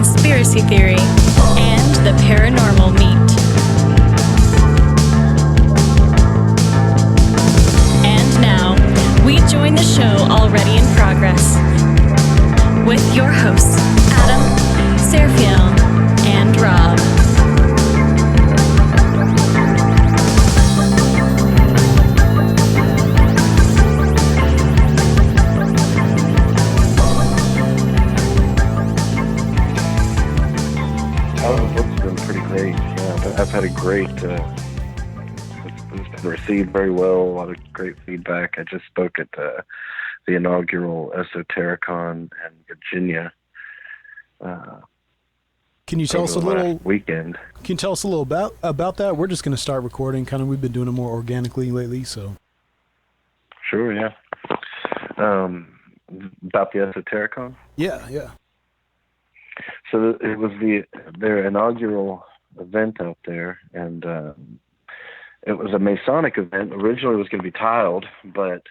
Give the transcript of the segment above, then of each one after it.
conspiracy theory, and the paranormal meet. And now, we join the show already in progress with your hosts, Adam, Serfiel, and Rob. Great. Yeah, I've had a great, it's been received very well, a lot of great feedback. I just spoke at the inaugural Esotericon in Virginia. Can you tell us a little weekend? Can you tell us a little about that? We're just going to start recording. We've been doing it more organically lately, so. Sure, yeah. About the Esotericon? Yeah. So it was their inaugural event out there, and it was a Masonic event. Originally it was going to be tiled, but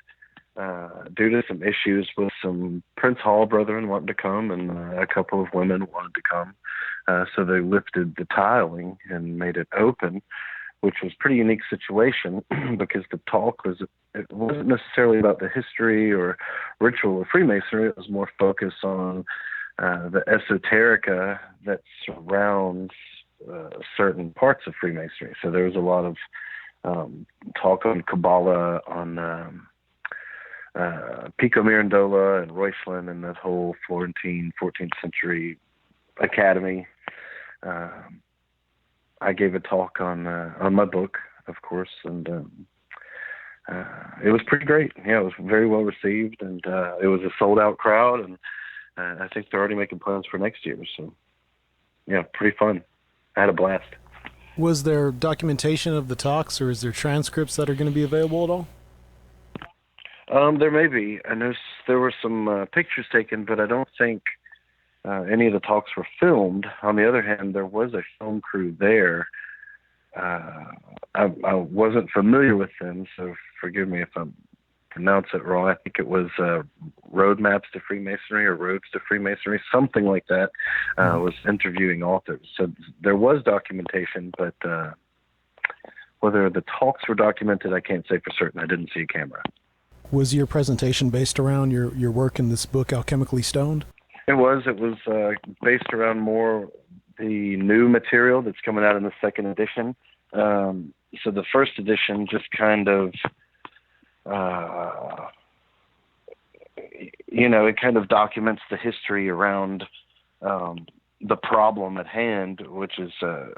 due to some issues with some Prince Hall brethren wanting to come and a couple of women wanted to come, so they lifted the tiling and made it open, which was a pretty unique situation because the talk it wasn't necessarily about the history or ritual of Freemasonry. It was more focused on the esoterica that surrounds certain parts of Freemasonry. So there was a lot of talk on Kabbalah, on Pico Mirandola and Reuchlin and that whole Florentine 14th century academy. I gave a talk on my book, of course, and it was pretty great. Yeah, it was very well received, and it was a sold-out crowd, and I think they're already making plans for next year. So, yeah, pretty fun. I had a blast. Was there documentation of the talks, or is there transcripts that are going to be available at all? There may be. I know there were some pictures taken, but I don't think any of the talks were filmed. On the other hand, there was a film crew there. I wasn't familiar with them, so forgive me if I pronounce it wrong. I think it was Roadmaps to Freemasonry or Roads to Freemasonry, something like that. Was interviewing authors. So there was documentation, but whether the talks were documented, I can't say for certain. I didn't see a camera. Was your presentation based around your work in this book, Alchemically Stoned? It was. It was based around more the new material that's coming out in the second edition. So the first edition just kind of it kind of documents the history around the problem at hand, which is the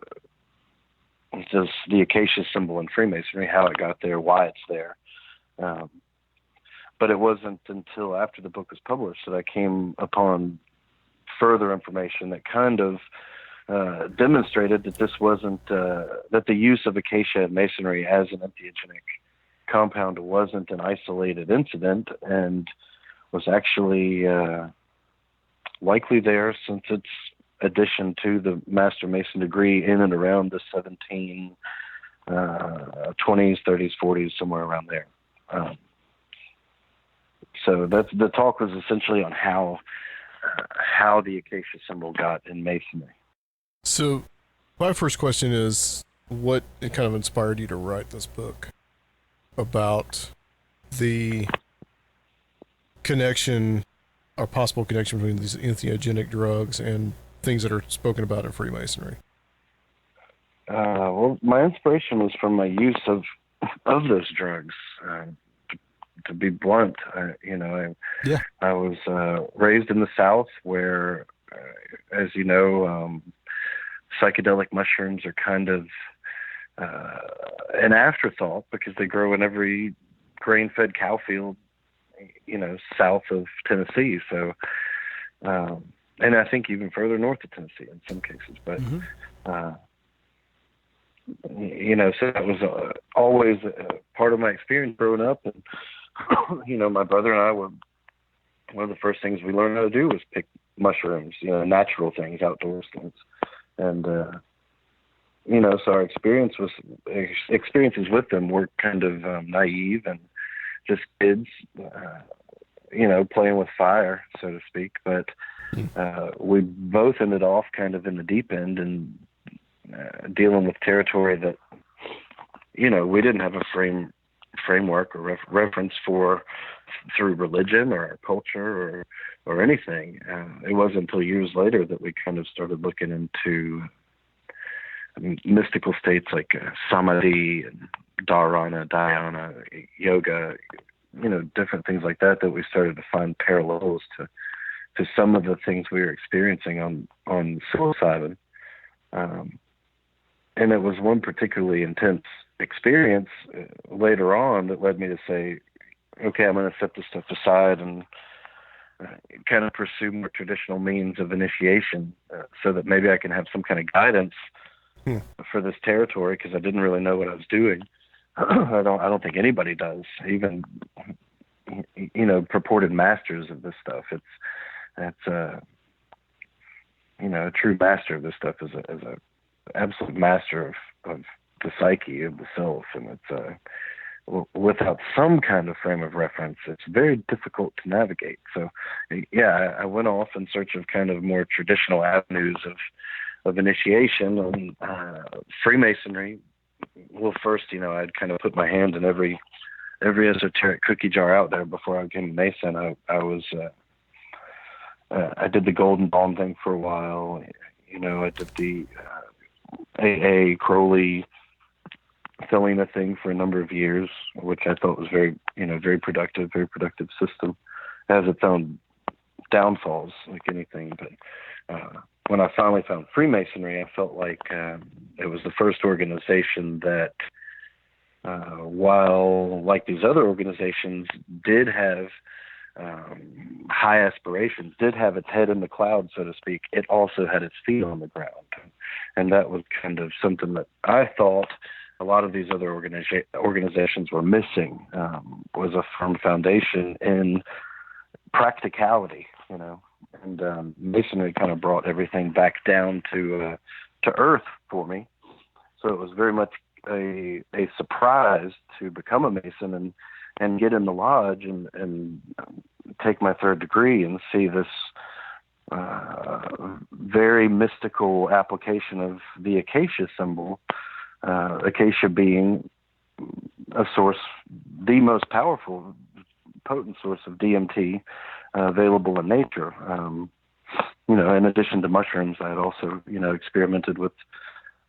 Acacia symbol in Freemasonry, how it got there, why it's there. But it wasn't until after the book was published that I came upon further information that kind of demonstrated that this wasn't that the use of Acacia in Masonry as an entheogenic compound wasn't an isolated incident and was actually likely there since its addition to the Master Mason degree in and around the 1720s, 30s, 40s, somewhere around there. So the talk was essentially on how the Acacia symbol got in Masonry. So my first question is, what kind of inspired you to write this book about the connection or possible connection between these entheogenic drugs and things that are spoken about in Freemasonry? Well, my inspiration was from my use of those drugs. To be blunt, I was raised in the South where, as you know, psychedelic mushrooms are kind of an afterthought because they grow in every grain-fed cow field, south of Tennessee. So, and I think even further north of Tennessee in some cases. But, so that was always part of my experience growing up. And, my brother and I were, one of the first things we learned how to do was pick mushrooms, natural things, outdoors things. And, so our experiences with them were kind of naive and just kids, playing with fire, so to speak. But We both ended off kind of in the deep end and dealing with territory that, we didn't have a framework or reference for through religion or our culture or anything. It wasn't until years later that we kind of started looking into mystical states like samadhi and dhyana, yoga, different things like that we started to find parallels to some of the things we were experiencing on psilocybin. And it was one particularly intense experience later on that led me to say, okay, I'm going to set this stuff aside and kind of pursue more traditional means of initiation so that maybe I can have some kind of guidance for this territory, because I didn't really know what I was doing. I don't think anybody does, even purported masters of this stuff. That's a true master of this stuff is a absolute master of the psyche of the self, and it's without some kind of frame of reference, it's very difficult to navigate. So, yeah, I went off in search of kind of more traditional avenues of initiation. And Freemasonry, well, first, I'd kind of put my hand in every esoteric cookie jar out there before I became a Mason. I did the Golden Dawn thing for a while. I did the AA Crowley Thelema thing for a number of years, which I thought was very productive system. It has its own downfalls, like anything. But when I finally found Freemasonry, I felt like it was the first organization that, while like these other organizations did have high aspirations, did have its head in the clouds, so to speak, it also had its feet on the ground. And that was kind of something that I thought a lot of these other organizations were missing, was a firm foundation in practicality, and Masonry kind of brought everything back down to earth for me. So it was very much a surprise to become a Mason and get in the lodge and take my third degree and see this very mystical application of the Acacia symbol, Acacia being a source, the most powerful, potent source of DMT available in nature. In addition to mushrooms, I had also, experimented with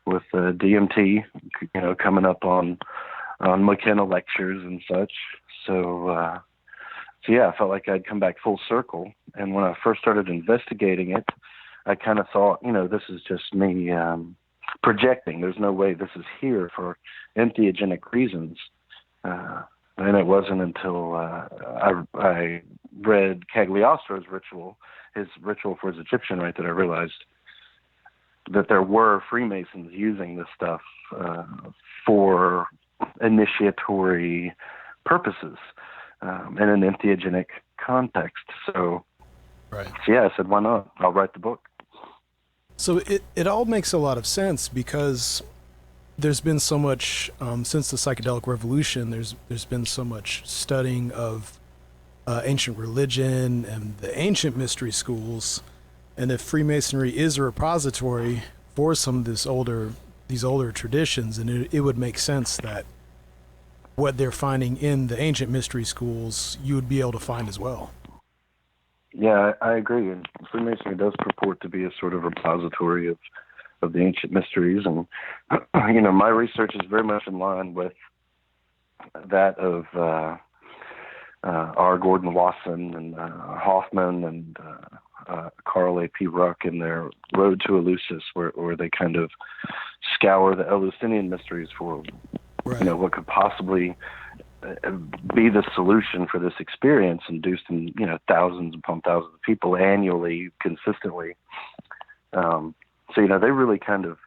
DMT, coming up on McKenna lectures and such. So yeah, I felt like I'd come back full circle. And when I first started investigating it, I kind of thought, this is just me projecting. There's no way this is here for entheogenic reasons. And it wasn't until I read Cagliostro's ritual, his ritual for his Egyptian rite, that I realized that there were Freemasons using this stuff for initiatory purposes in an entheogenic context. So, right. Yeah, I said, why not? I'll write the book. So it all makes a lot of sense, because there's been so much since the psychedelic revolution. There's been so much studying of ancient religion and the ancient mystery schools, and if Freemasonry is a repository for some of these older traditions, and it would make sense that what they're finding in the ancient mystery schools, you would be able to find as well. Yeah, I agree. And Freemasonry does purport to be a sort of repository of the ancient mysteries. And, my research is very much in line with that of R. Gordon Wasson and Hoffman and Carl A.P. Ruck in their Road to Eleusis, where they kind of scour the Eleusinian mysteries for, right, what could possibly be the solution for this experience induced in, thousands upon thousands of people annually, consistently. So, they really kind of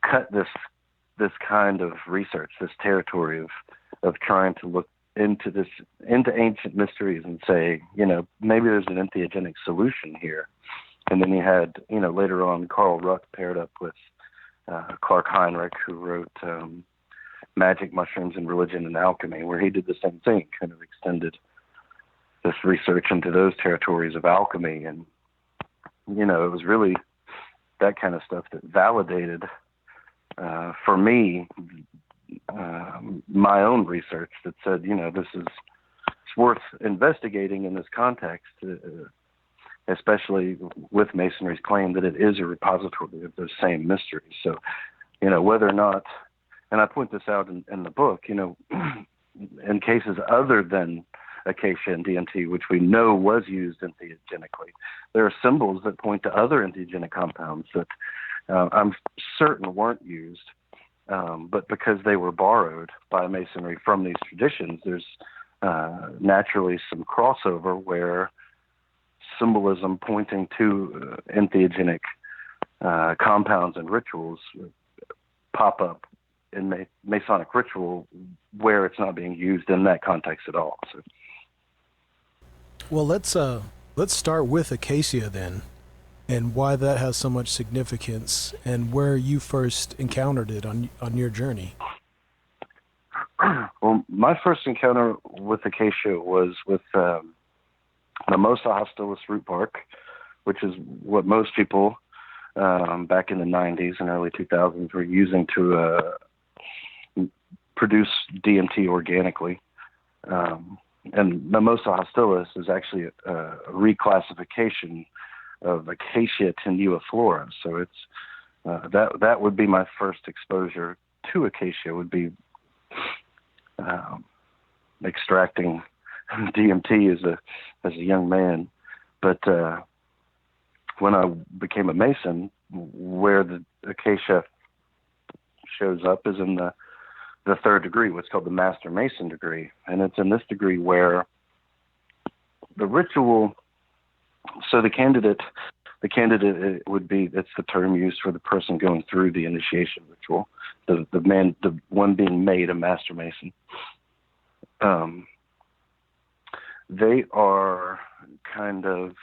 cut this kind of research, this territory of trying to look into ancient mysteries and say, maybe there's an entheogenic solution here. And then you had, later on, Carl Ruck paired up with Clark Heinrich, who wrote Magic, Mushrooms, and Religion and Alchemy, where he did the same thing, kind of extended this research into those territories of alchemy. And it was really that kind of stuff that validated for me my own research that said, this is it's worth investigating in this context, especially with Masonry's claim that it is a repository of those same mysteries. So, whether or not, and I point this out in the book, in cases other than Acacia and DMT, which we know was used entheogenically, there are symbols that point to other entheogenic compounds that I'm certain weren't used, but because they were borrowed by Masonry from these traditions, there's naturally some crossover where symbolism pointing to entheogenic compounds and rituals pop up in Masonic ritual where it's not being used in that context at all. So. Well, let's start with Acacia then, and why that has so much significance, and where you first encountered it on your journey. Well, my first encounter with Acacia was with Mimosa hostilis root bark, which is what most people back in the 90s and early 2000s were using to produce DMT organically. And Mimosa hostilis is actually a reclassification of Acacia tenuiflora. So it's that would be my first exposure to Acacia, would be extracting DMT as a young man. But when I became a Mason, where the Acacia shows up is in the third degree, what's called the Master Mason degree. And it's in this degree where the ritual, so the candidate it would be, it's the term used for the person going through the initiation ritual, the one being made a Master Mason. They are kind of,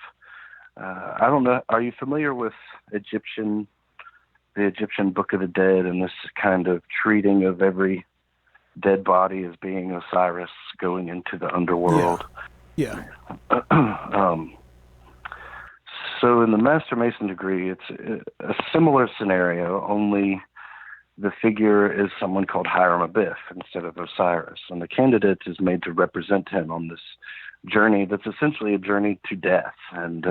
I don't know, are you familiar with the Egyptian Book of the Dead, and this kind of treating of every dead body as being Osiris going into the underworld? Yeah. So in the Master Mason degree, it's a similar scenario, only the figure is someone called Hiram Abiff instead of Osiris, and the candidate is made to represent him on this journey that's essentially a journey to death and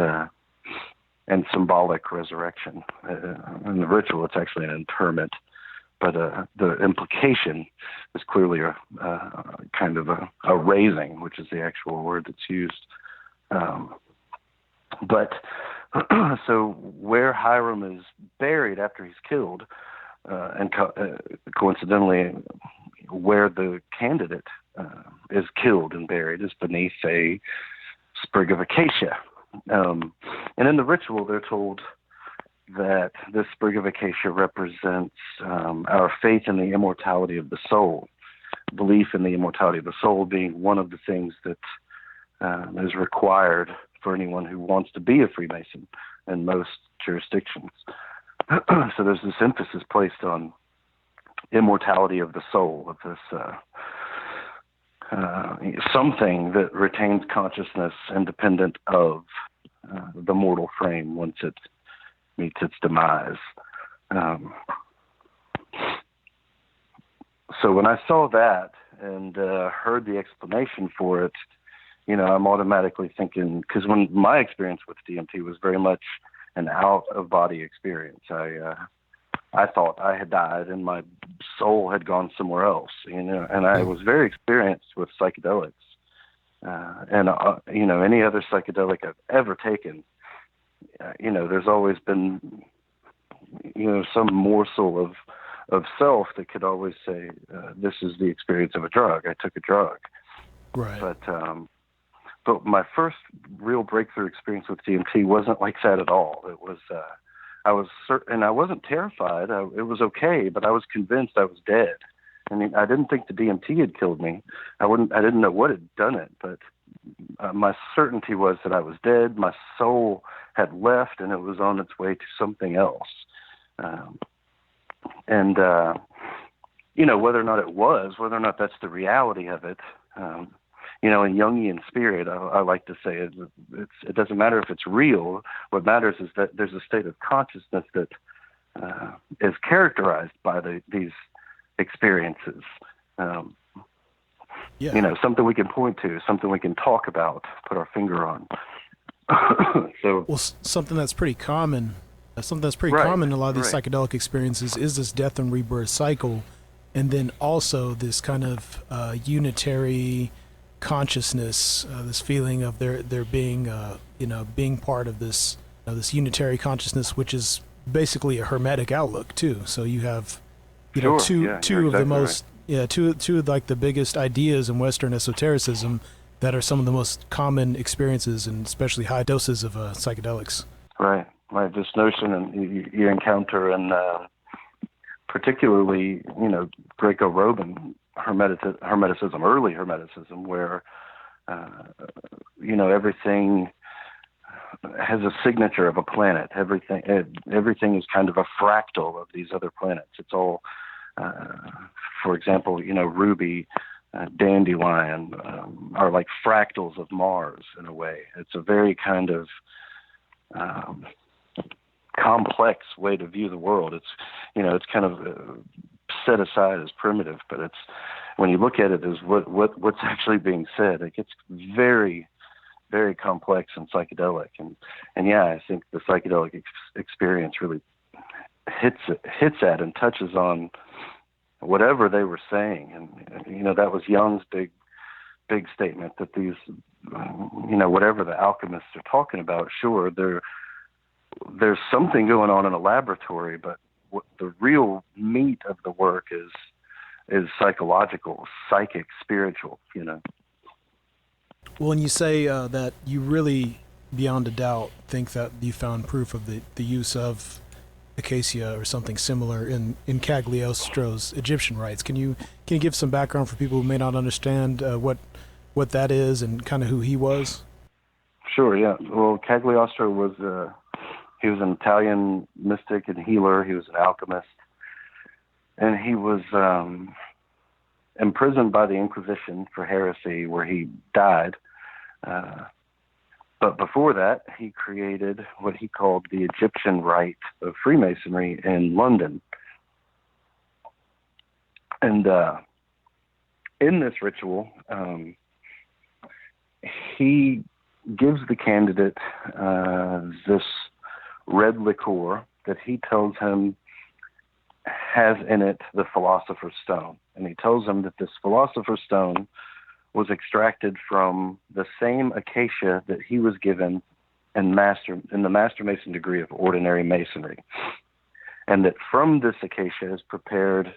symbolic resurrection. In the ritual, it's actually an interment, but the implication is clearly a kind of a raising, which is the actual word that's used. But so where Hiram is buried after he's killed, and coincidentally, where the candidate is killed and buried is beneath a sprig of acacia. And in the ritual, they're told that this sprig of acacia represents our faith in the immortality of the soul, belief in the immortality of the soul being one of the things that is required for anyone who wants to be a Freemason in most jurisdictions. So there's this emphasis placed on immortality of the soul, of this something that retains consciousness independent of the mortal frame once it meets its demise. So when I saw that and heard the explanation for it, I'm automatically thinking, because when my experience with DMT was very much an out-of-body experience, I thought I had died and my soul had gone somewhere else, and I was very experienced with psychedelics, and any other psychedelic I've ever taken, there's always been, some morsel of self that could always say, this is the experience of a drug. I took a drug. Right. But my first real breakthrough experience with DMT wasn't like that at all. It was, I was certain, and I wasn't terrified. It was okay, but I was convinced I was dead. I mean, I didn't think the DMT had killed me. I didn't know what had done it, but my certainty was that I was dead. My soul had left, and it was on its way to something else. Whether or not that's the reality of it, in Jungian spirit, I like to say it doesn't matter if it's real. What matters is that there's a state of consciousness that is characterized by these experiences. Something we can point to, something we can talk about, put our finger on. Something that's pretty common. Right, Common in a lot of these right. psychedelic experiences is this death and rebirth cycle, and then also this kind of unitary consciousness, this feeling of there being being part of this this unitary consciousness, which is basically a hermetic outlook too. So you have two of the most two of like the biggest ideas in Western esotericism that are some of the most common experiences, and especially high doses of psychedelics. Right. This notion, and you encounter in particularly, Greco-Roman Hermeticism, early Hermeticism, where, everything has a signature of a planet. Everything is kind of a fractal of these other planets. It's all, for example, ruby, dandelion are like fractals of Mars in a way. It's a very kind of complex way to view the world. It's kind of set aside as primitive, but it's, when you look at it as what's actually being said, it gets very, very complex and psychedelic. And I think the psychedelic experience really hits at and touches on whatever they were saying. And that was Jung's big statement, that these, whatever the alchemists are talking about, sure, there's something going on in a laboratory, but what the real meat of the work is psychological, psychic, spiritual. Well, and you say that you really, beyond a doubt, think that you found proof of the use of Acacia or something similar in Cagliostro's Egyptian rites. Can you give some background for people who may not understand what that is and kind of who he was? Sure, yeah. Well, Cagliostro was he was an Italian mystic and healer. He was an alchemist, and he was imprisoned by the Inquisition for heresy, where he died. But before that, he created what he called the Egyptian rite of Freemasonry in London. And in this ritual, he gives the candidate this red liqueur that he tells him has in it the Philosopher's Stone. And he tells him that this Philosopher's Stone was extracted from the same acacia that he was given in the Master Mason degree of Ordinary Masonry. And that from this acacia is prepared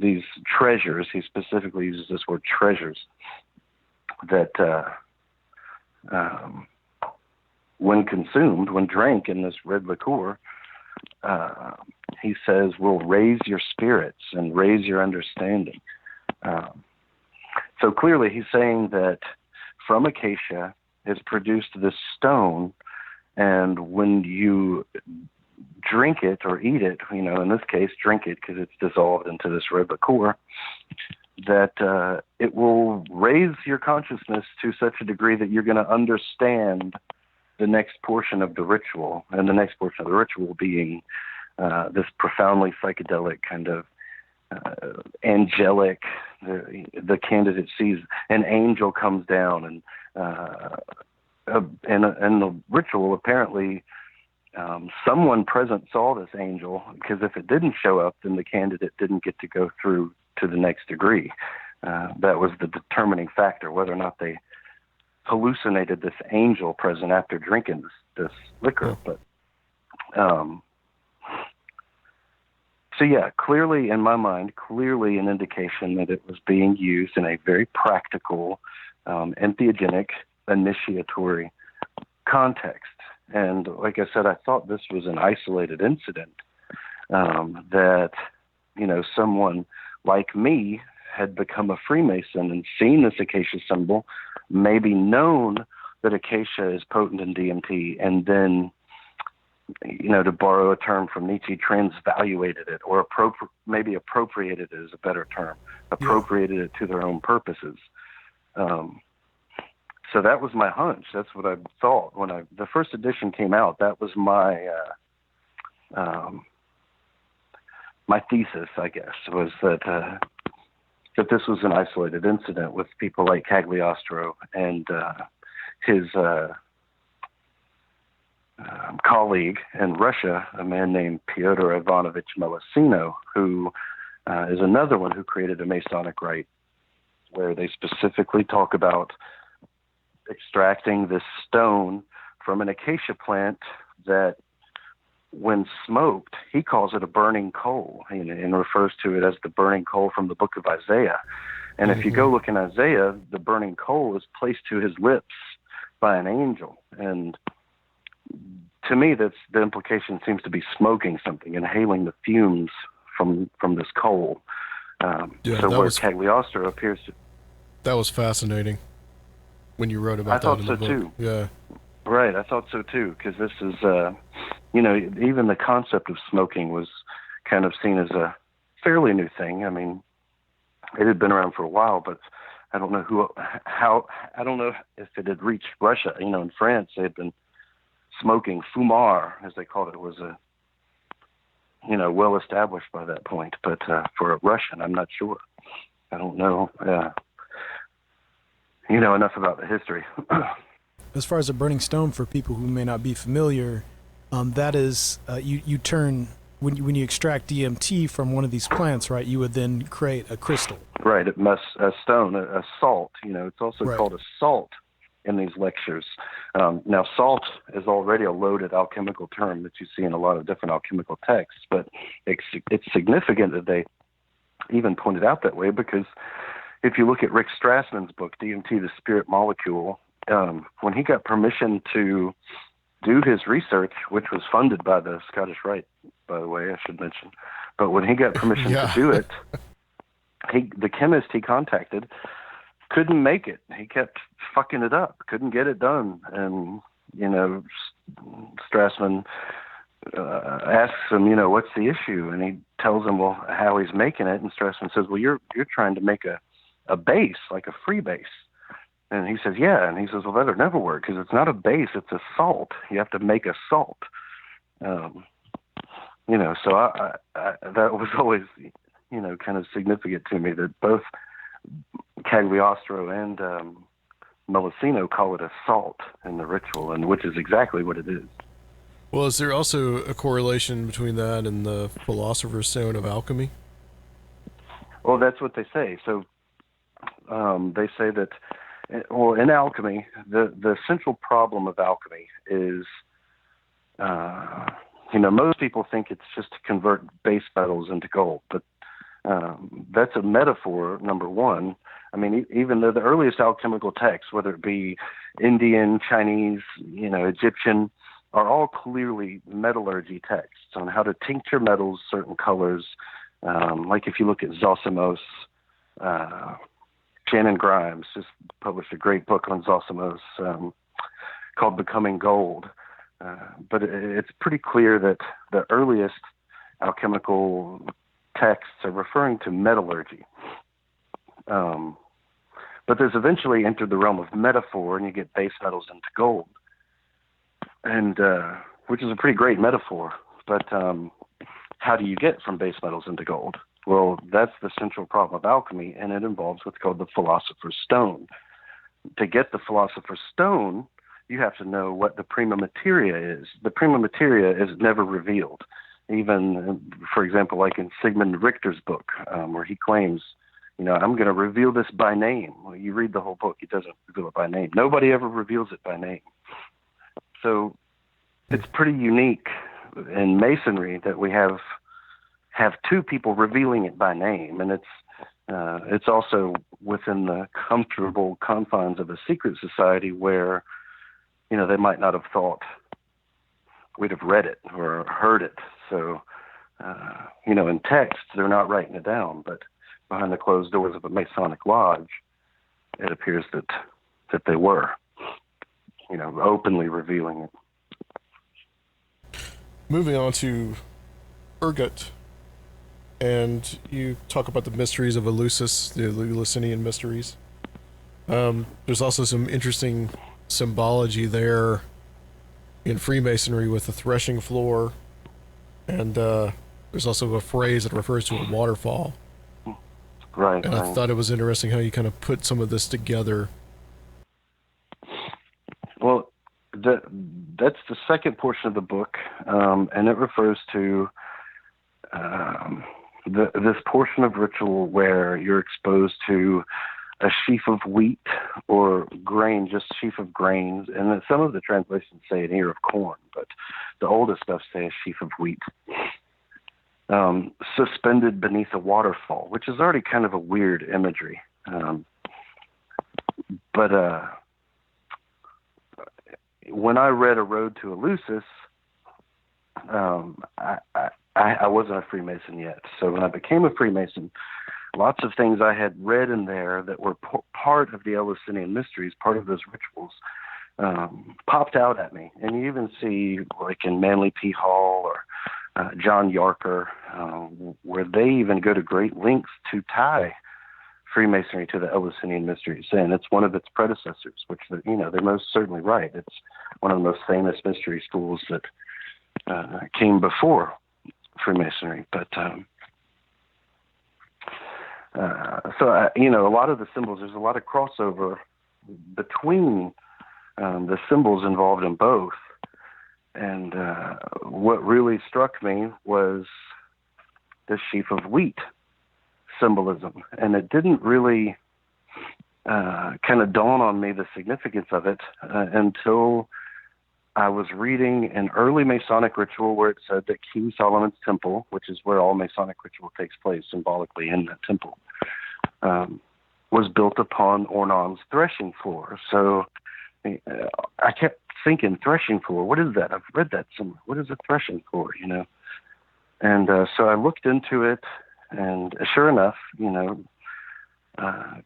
these treasures. He specifically uses this word treasures, that when consumed, when drank in this red liqueur, he says, will raise your spirits and raise your understanding. So clearly he's saying that from acacia is produced this stone, and when you drink it or eat it, in this case, drink it because it's dissolved into this red liqueur, that it will raise your consciousness to such a degree that you're going to understand the next portion of the ritual, and the next portion of the ritual being this profoundly psychedelic kind of angelic. The candidate sees an angel comes down, and the ritual apparently someone present saw this angel, because if it didn't show up, then the candidate didn't get to go through to the next degree. That was the determining factor, whether or not they hallucinated this angel present after drinking this liquor. But so yeah, clearly in my mind, an indication that it was being used in a very practical, entheogenic, initiatory context. And like I said, I thought this was an isolated incident, that, someone like me had become a Freemason and seen this acacia symbol, maybe known that acacia is potent in DMT, and then, to borrow a term from Nietzsche, transvaluated it, or maybe appropriated it is a better term, appropriated it to their own purposes. So that was my hunch. That's what I thought when the first edition came out. That was my my thesis, I guess, was that this was an isolated incident with people like Cagliostro and his colleague in Russia, a man named Pyotr Ivanovich Melosino, who is another one who created a Masonic rite where they specifically talk about extracting this stone from an acacia plant that, when smoked, he calls it a burning coal, and refers to it as the burning coal from the book of Isaiah. And if you go look in Isaiah, the burning coal is placed to his lips by an angel. And to me, that's the implication seems to be smoking something, inhaling the fumes from this coal. So where Cagliostro appears to... That was fascinating when you wrote about that in the book. I thought so too. Yeah. Right, I thought so too, because this is, even the concept of smoking was kind of seen as a fairly new thing. I mean, it had been around for a while, but I don't know I don't know if it had reached Russia. In France, they had been smoking. Fumar, as they called it, was well established by that point. But for a Russian, I'm not sure. I don't know. Enough about the history. As far as a burning stone, for people who may not be familiar, that is, you turn, when you extract DMT from one of these plants, right, you would then create a crystal. Right, a stone, a salt. It's also called a salt in these lectures. Now, salt is already a loaded alchemical term that you see in a lot of different alchemical texts, but it's significant that they even point it out that way, because if you look at Rick Strassman's book, DMT, the Spirit Molecule, when he got permission to do his research, which was funded by the Scottish Rite, by the way, I should mention, but when he got permission to do it, the chemist he contacted couldn't make it. He kept fucking it up, couldn't get it done. And, Strassman asks him, what's the issue? And he tells him, well, how he's making it. And Strassman says, well, you're trying to make a base, like a free base. And he says, yeah. And he says, well, that'll never work, because it's not a base, it's a salt. You have to make a salt. So I that was always, kind of significant to me that both Cagliostro and Melosino call it a salt in the ritual, and which is exactly what it is. Well, is there also a correlation between that and the Philosopher's Stone of alchemy? Well, that's what they say. So they say that, well, in alchemy, the central problem of alchemy is, most people think it's just to convert base metals into gold, but that's a metaphor, number one. I mean, even the earliest alchemical texts, whether it be Indian, Chinese, Egyptian, are all clearly metallurgy texts on how to tincture metals, certain colors. Like if you look at Zosimos, Shannon Grimes just published a great book on Zosimos called Becoming Gold. But it's pretty clear that the earliest alchemical texts are referring to metallurgy. But there's eventually entered the realm of metaphor, and you get base metals into gold, and which is a pretty great metaphor. But how do you get from base metals into gold? Well, that's the central problem of alchemy, and it involves what's called the Philosopher's Stone. To get the Philosopher's Stone, you have to know what the prima materia is. The prima materia is never revealed. Even, for example, like in Sigmund Richter's book, where he claims, I'm going to reveal this by name. Well, you read the whole book, he doesn't reveal it by name. Nobody ever reveals it by name. So it's pretty unique in Masonry that we have two people revealing it by name, and it's also within the comfortable confines of a secret society where, they might not have thought we'd have read it or heard it. So, in text, they're not writing it down, but behind the closed doors of a Masonic lodge, it appears that they were, openly revealing it. Moving on to Ergot, and you talk about the mysteries of Eleusis, the Eleusinian mysteries. There's also some interesting symbology there in Freemasonry with the threshing floor, and there's also a phrase that refers to a waterfall. Right. And I thought it was interesting how you kind of put some of this together. Well, that's the second portion of the book, and it refers to this portion of ritual where you're exposed to a sheaf of wheat or grain, just sheaf of grains, and then some of the translations say an ear of corn, but the oldest stuff say a sheaf of wheat, suspended beneath a waterfall, which is already kind of a weird imagery. But when I read A Road to Eleusis, I wasn't a Freemason yet. So when I became a Freemason, lots of things I had read in there that were part of the Eleusinian mysteries, part of those rituals, popped out at me. And you even see, like in Manly P. Hall or John Yarker, where they even go to great lengths to tie Freemasonry to the Eleusinian mysteries. And it's one of its predecessors, which, they're most certainly right. It's one of the most famous mystery schools that came before Freemasonry. But a lot of the symbols, there's a lot of crossover between the symbols involved in both. And what really struck me was the sheaf of wheat symbolism. And it didn't really kind of dawn on me the significance of it until I was reading an early Masonic ritual where it said that King Solomon's temple, which is where all Masonic ritual takes place symbolically in that temple, was built upon Ornan's threshing floor. So I kept thinking, threshing floor, what is that? I've read that somewhere. What is a threshing floor, And so I looked into it, and sure enough,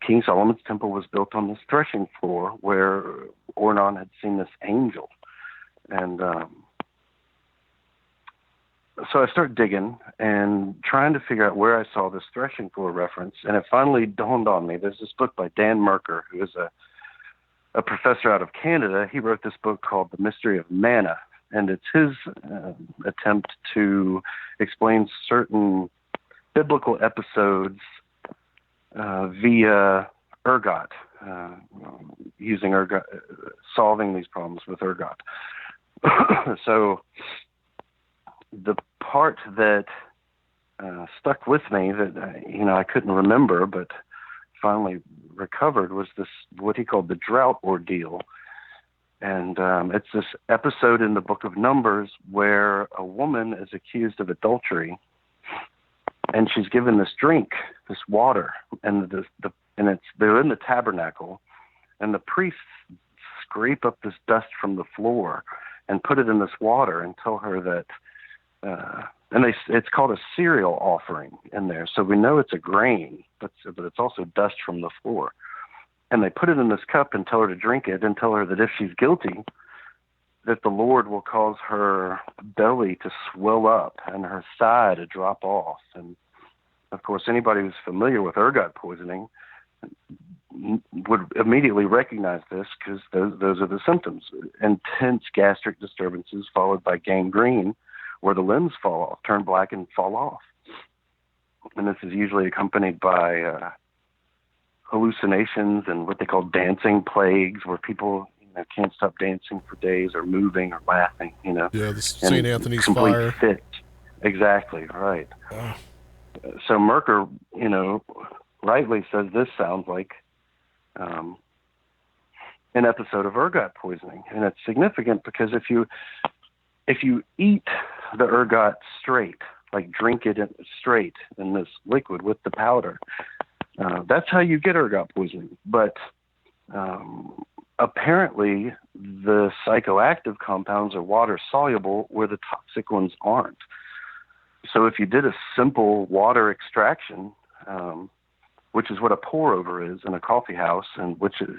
King Solomon's temple was built on this threshing floor where Ornan had seen this angel. And so I started digging and trying to figure out where I saw this threshing floor reference, and it finally dawned on me. There's this book by Dan Merker, who is a professor out of Canada. He wrote this book called The Mystery of Mana, and it's his attempt to explain certain biblical episodes via Ergot, using Ergot, solving these problems with Ergot. So the part that stuck with me that I couldn't remember but finally recovered was this, what he called the drought ordeal. And it's this episode in the book of Numbers where a woman is accused of adultery, and she's given this drink, this water, and they're in the tabernacle, and the priests scrape up this dust from the floor and put it in this water and tell her that, it's called a cereal offering in there. So we know it's a grain, but it's also dust from the floor. And they put it in this cup and tell her to drink it and tell her that if she's guilty, that the Lord will cause her belly to swell up and her thigh to drop off. And of course, anybody who's familiar with ergot poisoning would immediately recognize this, because those are the symptoms: intense gastric disturbances followed by gangrene, where the limbs fall off, turn black and fall off. And this is usually accompanied by hallucinations and what they call dancing plagues, where people can't stop dancing for days or moving or laughing, Yeah, the St. Anthony's complete fire. Fit. Exactly, right. Oh. So Merker, rightly says this sounds like an episode of ergot poisoning. And it's significant because if you eat the ergot straight, like drink it straight in this liquid with the powder, that's how you get ergot poisoning. But apparently the psychoactive compounds are water soluble where the toxic ones aren't. So if you did a simple water extraction, which is what a pour over is in a coffee house, and which is,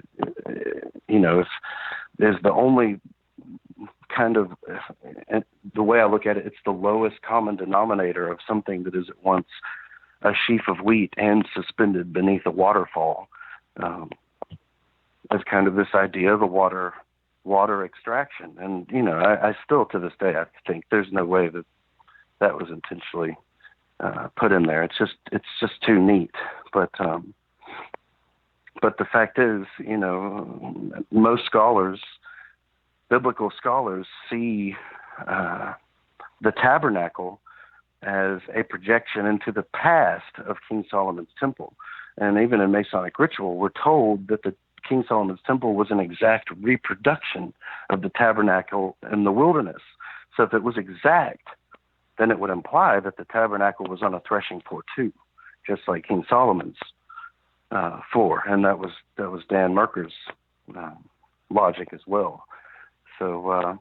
is the only kind of, the way I look at it, it's the lowest common denominator of something that is at once a sheaf of wheat and suspended beneath a waterfall. as kind of this idea of a water extraction. And, I still to this day, I think there's no way that was intentionally put in there. It's just too neat. But the fact is, most biblical scholars see the tabernacle as a projection into the past of King Solomon's temple. And even in Masonic ritual, we're told that the King Solomon's temple was an exact reproduction of the tabernacle in the wilderness. So if it was exact, then it would imply that the tabernacle was on a threshing floor too, just like King Solomon's floor. And that was Dan Merker's logic as well. So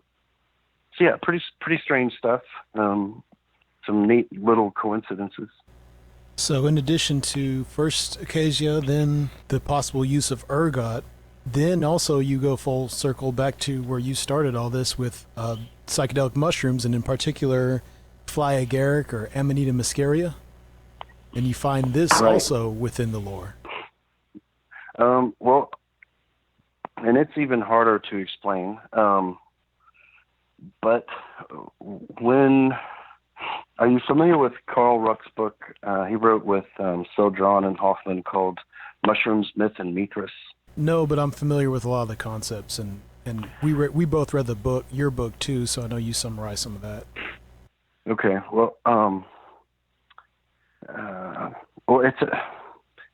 yeah, pretty strange stuff. Some neat little coincidences. So in addition to first Acacia, then the possible use of Ergot, then also you go full circle back to where you started all this with psychedelic mushrooms, and in particular Fly Agaric or Amanita muscaria, and you find this also within the lore. Well, and it's even harder to explain. But are you familiar with Carl Ruck's book? He wrote with Seldron and Hoffman called Mushrooms, Myth, and Mithras. No, but I'm familiar with a lot of the concepts, and we both read the book, your book too, so I know you summarize some of that. Okay. Well,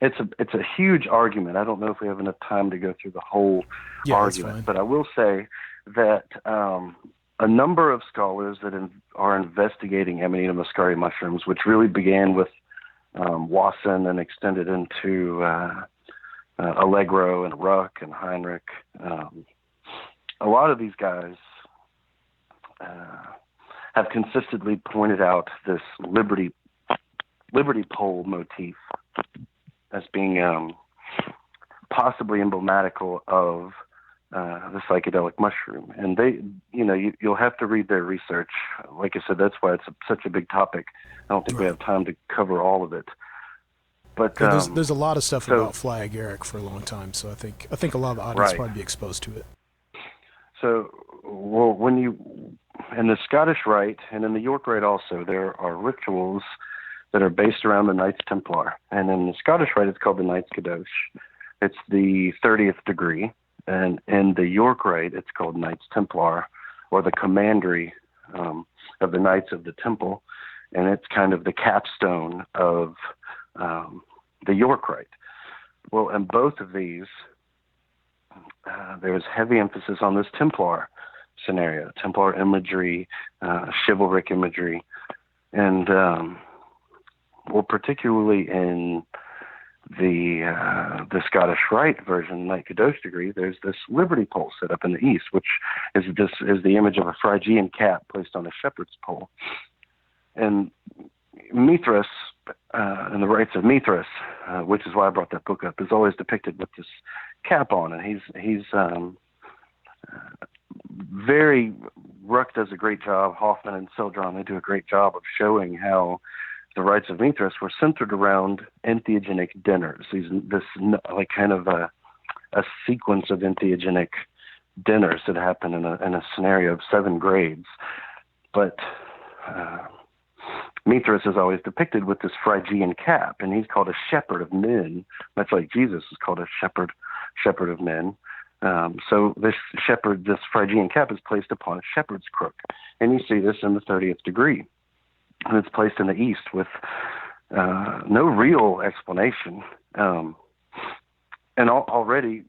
it's a huge argument. I don't know if we have enough time to go through the whole argument, but I will say that a number of scholars that are investigating Amanita muscaria mushrooms, which really began with Wasson and extended into Allegro and Ruck and Heinrich. A lot of these guys have consistently pointed out this liberty pole motif as being possibly emblematical of the psychedelic mushroom. And you'll have to read their research. Like I said, that's why it's such a big topic. I don't think we have time to cover all of it. But there's a lot of stuff about Fly Agaric for a long time, so I think a lot of the audience will probably be exposed to it. So, well, when in the Scottish Rite and in the York Rite also, there are rituals that are based around the Knights Templar. And in the Scottish Rite, it's called the Knights Kadosh. It's the 30th degree. And in the York Rite, it's called Knights Templar, or the commandery of the Knights of the Temple. And it's kind of the capstone of the York Rite. Well, in both of these, there's heavy emphasis on this Templar scenario, Templar imagery, chivalric imagery. And, particularly in the Scottish Rite version, Knight Kadosh degree, there's this liberty pole set up in the east, which is the image of a Phrygian cap placed on a shepherd's pole. And Mithras, and the rites of Mithras, which is why I brought that book up, is always depicted with this cap on, and he's very. Ruck does a great job. Hoffman and Seldron, they do a great job of showing how the rites of Mithras were centered around entheogenic dinners. This like kind of a sequence of entheogenic dinners that happen in a scenario of 7 grades. But Mithras is always depicted with this Phrygian cap, and he's called a shepherd of men. That's like Jesus is called a shepherd of men. So this Phrygian cap is placed upon a shepherd's crook, and you see this in the 30th degree. And it's placed in the east with no real explanation. And already,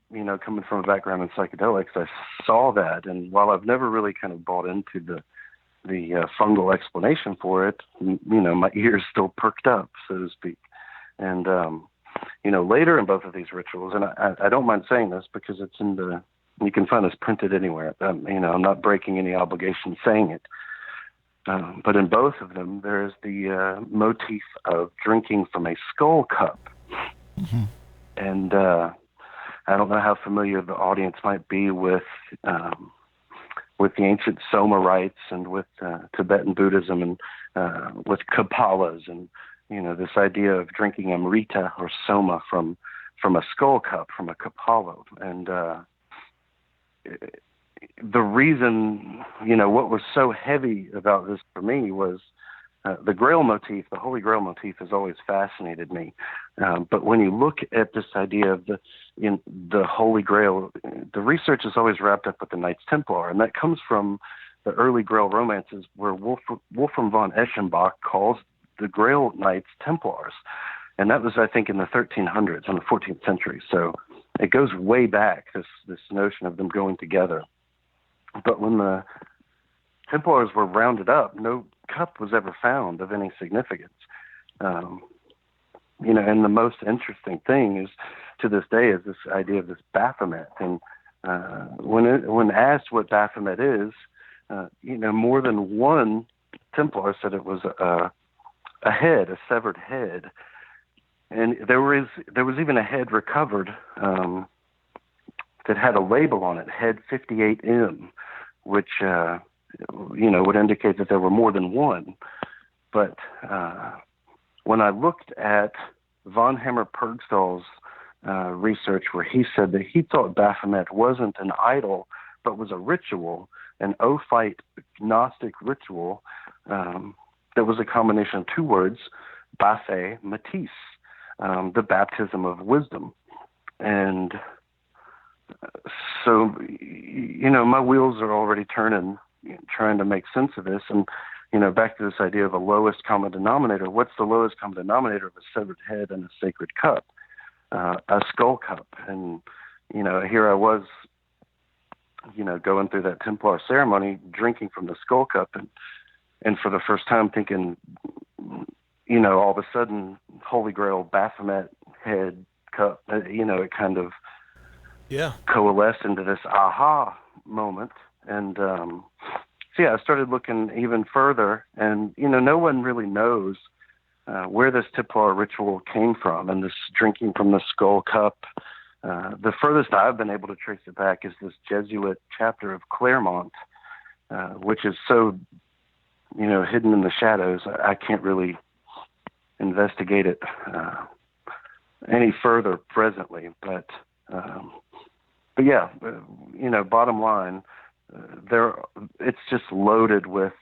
coming from a background in psychedelics, I saw that. And while I've never really kind of bought into the fungal explanation for it, my ears still perked up, so to speak. And, later in both of these rituals, and I don't mind saying this because it's you can find this printed anywhere. I'm not breaking any obligation saying it. But in both of them, there's the motif of drinking from a skull cup. Mm-hmm. And I don't know how familiar the audience might be with the ancient Soma rites and with Tibetan Buddhism and with Kabbalas and, this idea of drinking Amrita or Soma from from a skull cup, from a cup hollow. And the reason, what was so heavy about this for me was the Grail motif. The Holy Grail motif has always fascinated me. But when you look at this idea of the Holy Grail, the research is always wrapped up with the Knights Templar, and that comes from the early Grail romances where Wolfram von Eschenbach calls the Grail Knights Templars. And that was, I think, in the 1300s, in the 14th century. So it goes way back, this notion of them going together. But when the Templars were rounded up, no cup was ever found of any significance. And the most interesting thing is, to this day, is this idea of this Baphomet. And when asked what Baphomet is, more than one Templar said it was a head, a severed head. And there was even a head recovered that had a label on it, head 58M, which would indicate that there were more than one. But when I looked at von Hammer-Purgstall's research, where he said that he thought Baphomet wasn't an idol, but was a ritual, an Ophite Gnostic ritual that was a combination of two words, Baphe, Matisse, the baptism of wisdom. And so, my wheels are already turning, trying to make sense of this. And, back to this idea of a lowest common denominator. What's the lowest common denominator of a severed head and a sacred cup? A skull cup. And, here I was, going through that Templar ceremony, drinking from the skull cup, and for the first time thinking, all of a sudden, Holy Grail, Baphomet, head, cup, it kind of coalesced into this aha moment. And I started looking even further, and, no one really knows where this Templar ritual came from, and this drinking from the skull cup. The furthest I've been able to trace it back is this Jesuit chapter of Claremont, which is so, hidden in the shadows. I can't really investigate it any further presently. But bottom line, it's just loaded with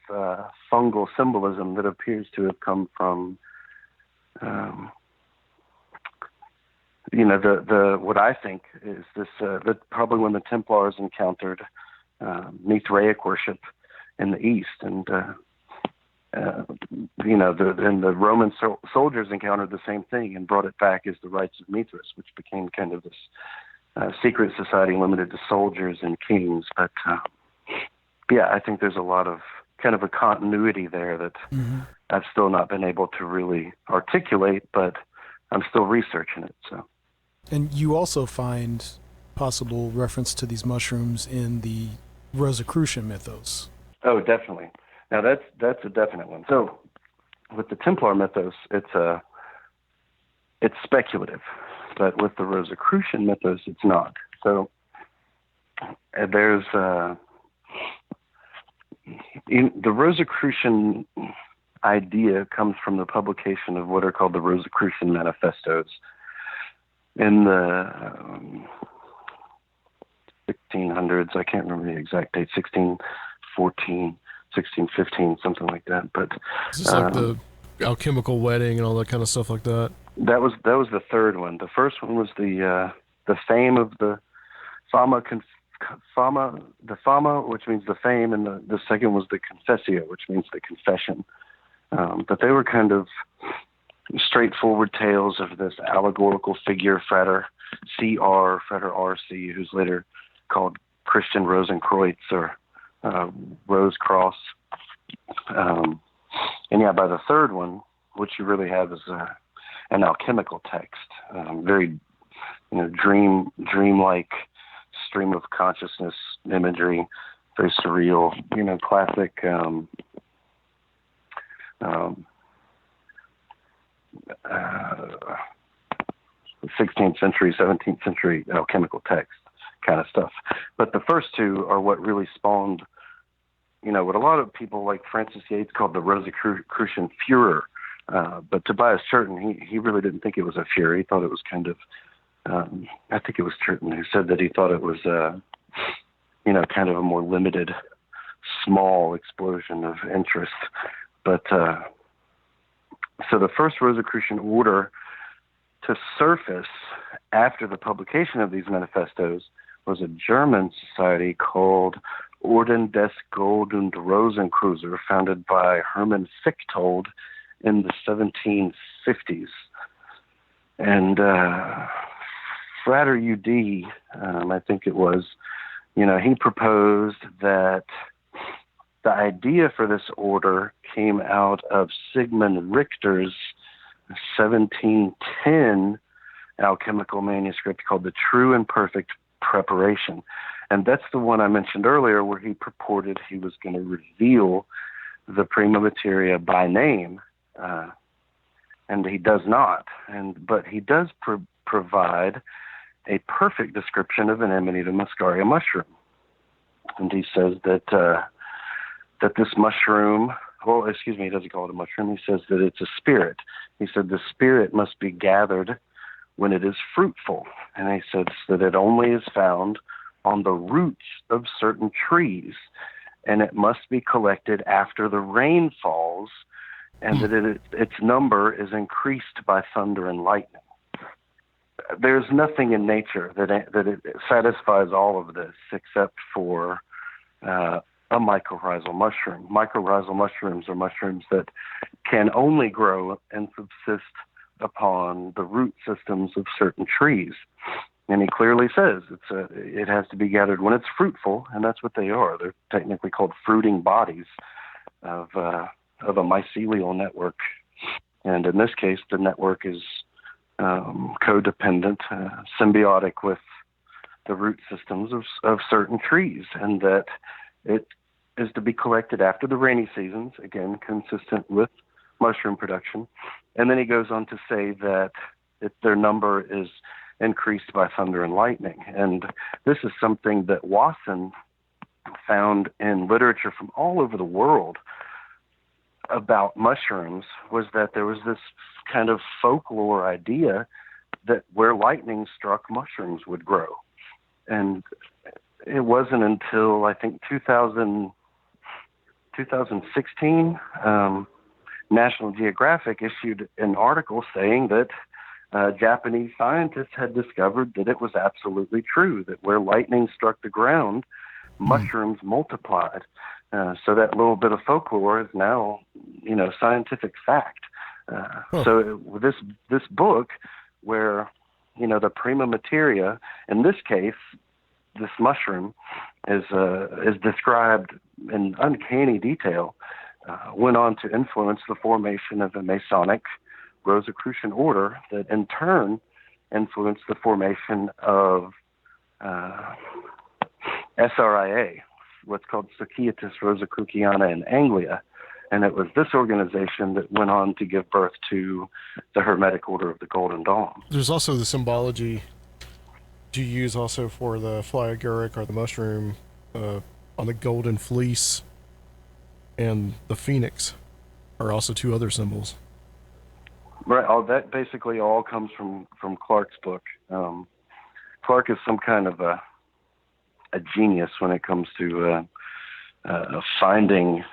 fungal symbolism that appears to have come from what I think is this that probably when the Templars encountered Mithraic worship in the East, and the Roman soldiers encountered the same thing and brought it back as the rites of Mithras, which became kind of this secret society limited to soldiers and kings. But I think there's a lot of kind of a continuity there that I've still not been able to really articulate, but I'm still researching it. So. And you also find possible reference to these mushrooms in the Rosicrucian mythos. Oh, definitely. Now that's a definite one. So with the Templar mythos, it's speculative, but with the Rosicrucian mythos, it's not. So there's the Rosicrucian idea comes from the publication of what are called the Rosicrucian manifestos in the 1600s. I can't remember the exact date, 1614, 1615, something like that. But is this like the alchemical wedding and all that kind of stuff like that? That was the third one. The first one was the fame of the fama, which means the fame, and the second was the confessio, which means the confession. But they were kind of straightforward tales of this allegorical figure, Frater R.C., who's later called Christian Rosenkreuz or Rosecross. By the third one, what you really have is an alchemical text, very dreamlike stream of consciousness imagery, very surreal, classic 16th century, 17th century alchemical text kind of stuff. But the first two are what really spawned, what a lot of people like Francis Yates called the Rosicrucian furor. But Tobias Churton, he really didn't think it was a furor. He thought it was kind of I think it was Turton who said that he thought it was, kind of a more limited, small explosion of interest. But so the first Rosicrucian order to surface after the publication of these manifestos was a German society called Orden des Gold- und Rosenkreuz, founded by Hermann Fichtold in the 1750s. And Frater UD, I think it was, he proposed that the idea for this order came out of Sigmund Richter's 1710 alchemical manuscript called The True and Perfect Preparation. And that's the one I mentioned earlier where he purported he was going to reveal the prima materia by name. And he does not. But he does provide a perfect description of an Amanita muscaria mushroom. And he says that this mushroom, he doesn't call it a mushroom. He says that it's a spirit. He said the spirit must be gathered when it is fruitful. And he says that it only is found on the roots of certain trees, and it must be collected after the rain falls, and that its number is increased by thunder and lightning. There's nothing in nature that it satisfies all of this except for a mycorrhizal mushroom. Mycorrhizal mushrooms are mushrooms that can only grow and subsist upon the root systems of certain trees. And he clearly says it has to be gathered when it's fruitful, and that's what they are. They're technically called fruiting bodies of a mycelial network. And in this case, the network is codependent, symbiotic with the root systems of certain trees, and that it is to be collected after the rainy seasons, again, consistent with mushroom production. And then he goes on to say that their number is increased by thunder and lightning. And this is something that Wasson found in literature from all over the world about mushrooms, was that there was this kind of folklore idea that where lightning struck, mushrooms would grow. And it wasn't until, I think, 2016, National Geographic issued an article saying that Japanese scientists had discovered that it was absolutely true, that where lightning struck the ground, mushrooms multiplied. So that little bit of folklore is now, scientific fact. So this book, where, the prima materia, in this case, this mushroom is described in uncanny detail, went on to influence the formation of a Masonic Rosicrucian order that in turn influenced the formation of SRIA, what's called Societas Rosicruciana in Anglia. And it was this organization that went on to give birth to the Hermetic Order of the Golden Dawn. There's also the symbology you use also for the Fly Agaric or the mushroom on the golden fleece, and the phoenix are also two other symbols. Right. All that basically all comes from Clark's book. Clark is some kind of a genius when it comes to finding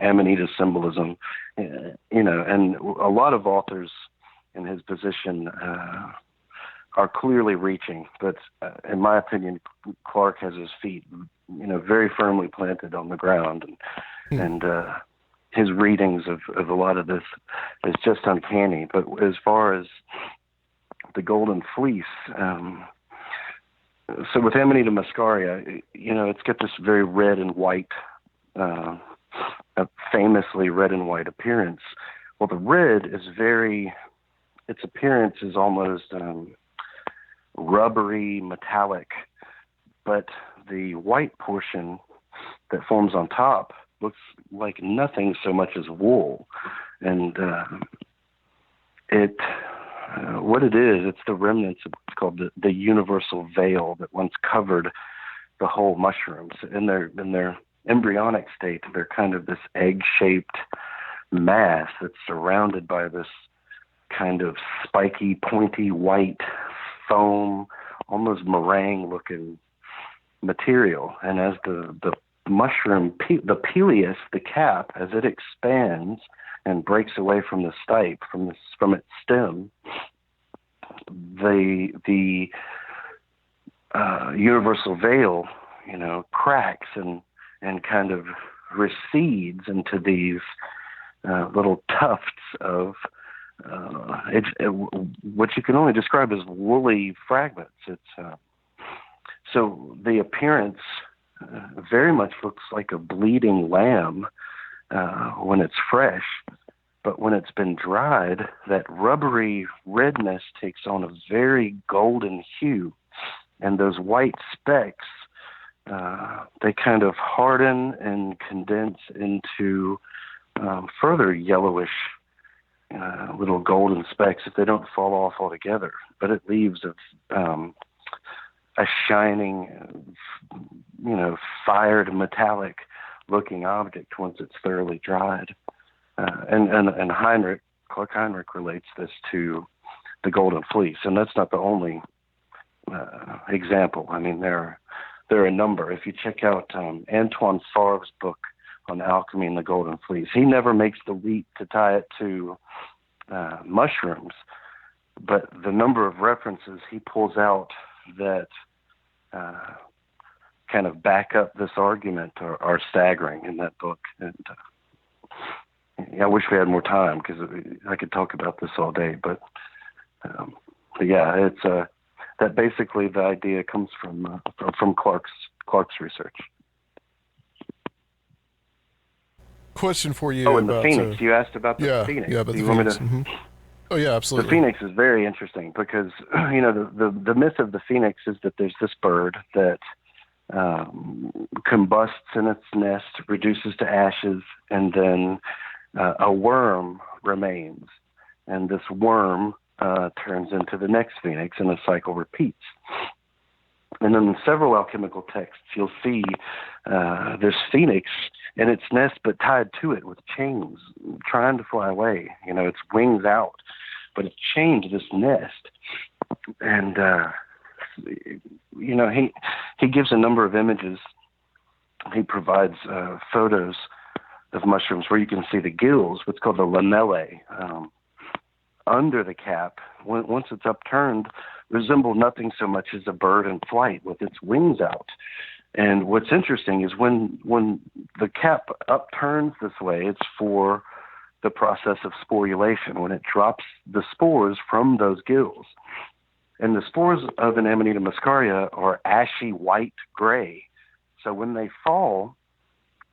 Amanita symbolism, and a lot of authors in his position are clearly reaching, but in my opinion, Clark has his feet, very firmly planted on the ground, and his readings of a lot of this is just uncanny. But as far as the golden fleece, so with Amanita muscaria, it's got this very red and white, famously red and white appearance. Well, the red is its appearance is almost rubbery, metallic, but the white portion that forms on top looks like nothing so much as wool. And what it is, it's the remnants of what's called the universal veil that once covered the whole mushrooms. In their embryonic state, they're kind of this egg-shaped mass that's surrounded by this kind of spiky, pointy white foam, almost meringue-looking material. And as the mushroom, the peleus, the cap, as it expands and breaks away from the stipe, from its stem, the universal veil, cracks and kind of recedes into these little tufts of what you can only describe as woolly fragments. So the appearance very much looks like a bleeding lamb when it's fresh, but when it's been dried, that rubbery redness takes on a very golden hue, and those white specks, they kind of harden and condense into further yellowish little golden specks if they don't fall off altogether. But it leaves a shining, fired metallic looking object once it's thoroughly dried. And Clark Heinrich relates this to the golden fleece, and that's not the only example. I mean, there are a number. If you check out Antoine Favre's book on alchemy and the golden fleece, he never makes the leap to tie it to mushrooms, but the number of references he pulls out that kind of back up this argument are staggering in that book. And I wish we had more time because I could talk about this all day. But yeah, it's that basically the idea comes from Clark's research. Question for you. Oh, and the Phoenix. You asked about the Phoenix. Yeah, but the Phoenix. Oh, yeah, absolutely. The Phoenix is very interesting because, the myth of the Phoenix is that there's this bird that combusts in its nest, reduces to ashes, and then a worm remains. And this worm turns into the next Phoenix, and the cycle repeats. And in several alchemical texts, you'll see this Phoenix in its nest, but tied to it with chains, trying to fly away. Its wings out, but it's chained to this nest. And, he gives a number of images. He provides photos of mushrooms where you can see the gills, what's called the lamellae, under the cap. Once it's upturned, resemble nothing so much as a bird in flight with its wings out. And what's interesting is when the cap upturns this way, it's for the process of sporulation, when it drops the spores from those gills. And the spores of an Amanita muscaria are ashy white gray. So when they fall,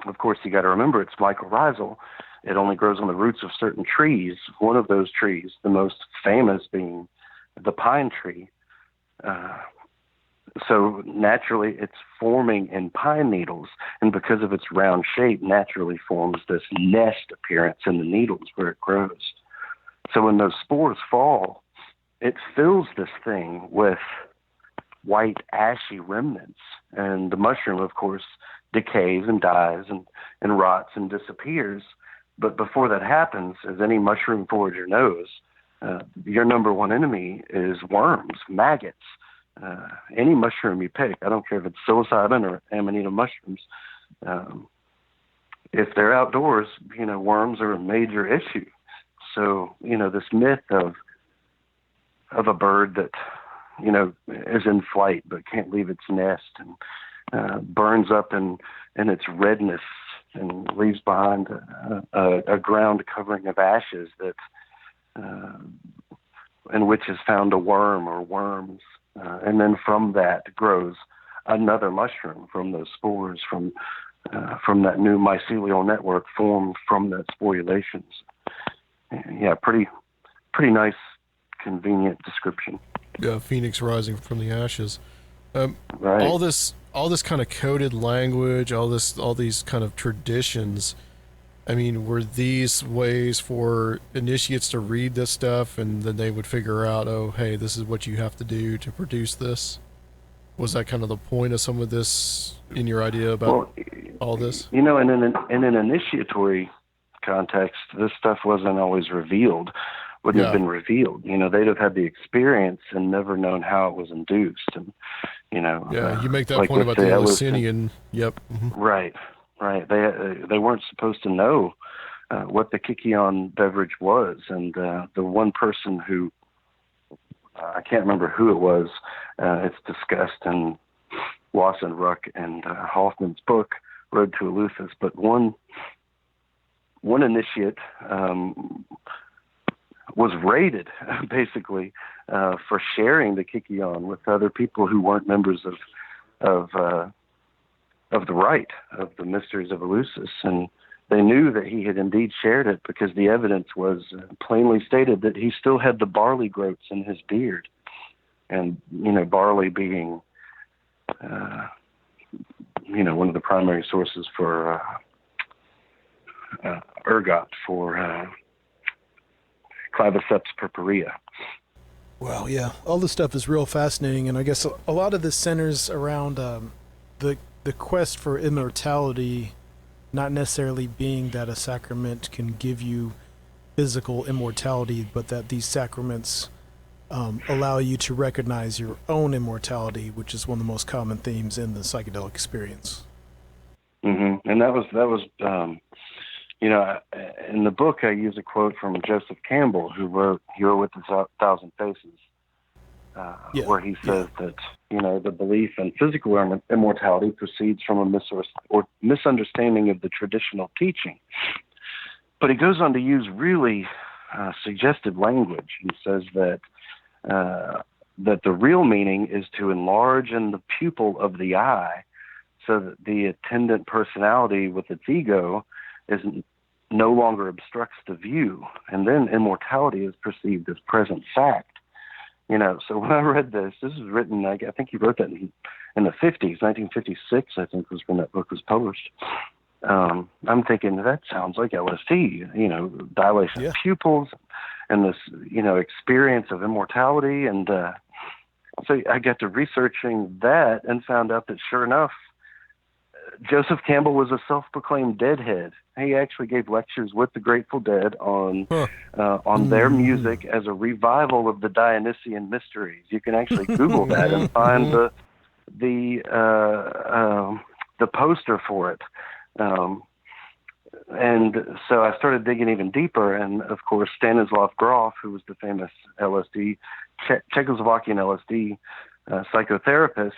of course, you got to remember it's mycorrhizal. It only grows on the roots of certain trees. One of those trees, the most famous being the pine tree. So naturally, it's forming in pine needles, and because of its round shape, naturally forms this nest appearance in the needles where it grows. So when those spores fall, it fills this thing with white, ashy remnants, and the mushroom, of course, decays and dies and rots and disappears. But before that happens, as any mushroom forager knows, your number one enemy is worms, maggots. Any mushroom you pick, I don't care if it's psilocybin or amanita mushrooms, if they're outdoors, worms are a major issue. So, this myth of a bird that, is in flight but can't leave its nest and burns up in its redness and leaves behind a ground covering of ashes that in which is found a worm or worms. And then from that grows another mushroom from those spores, from that new mycelial network formed from that sporulations. Yeah, pretty nice, convenient description. Yeah, Phoenix rising from the ashes. Right. All this kind of coded language, all these kind of traditions. I mean, were these ways for initiates to read this stuff and then they would figure out, oh, hey, this is what you have to do to produce this? Was that kind of the point of some of this in your idea about all this? In an initiatory context, this stuff wasn't always revealed. wouldn't have been revealed. They'd have had the experience and never known how it was induced. And, Yeah, you make that like point about the Eleusinian. Yep. Mm-hmm. Right. They weren't supposed to know what the Kikion beverage was. And the one person who, I can't remember who it was, it's discussed in Wasson, Ruck, and Hoffman's book, Road to Eleusis. But one initiate was raided, basically, for sharing the Kikion with other people who weren't members of the rite, of the mysteries of Eleusis. And they knew that he had indeed shared it because the evidence was plainly stated that he still had the barley groats in his beard. And, barley being, one of the primary sources for ergot, for Claviceps purpurea. Well, yeah, all this stuff is real fascinating, and I guess a lot of this centers around the quest for immortality, not necessarily being that a sacrament can give you physical immortality, but that these sacraments allow you to recognize your own immortality, which is one of the most common themes in the psychedelic experience. Mm-hmm. And that was in the book I use a quote from Joseph Campbell, who wrote Hero with a Thousand Faces, where he says that, the belief in physical immortality proceeds from a misunderstanding of the traditional teaching. But he goes on to use really suggestive language. He says that the real meaning is to enlarge in the pupil of the eye so that the attendant personality with its ego no longer obstructs the view. And then immortality is perceived as present fact. So when I read this is written, I think he wrote that in the 50s, 1956, I think was when that book was published. I'm thinking that sounds like LSD, dilation of pupils and this, experience of immortality. And so I got to researching that and found out that sure enough, Joseph Campbell was a self-proclaimed deadhead. He actually gave lectures with the Grateful Dead on their music as a revival of the Dionysian mysteries. You can actually Google that and find the poster for it. And so I started digging even deeper, and of course Stanislav Grof, who was the famous LSD, Czechoslovakian LSD psychotherapist,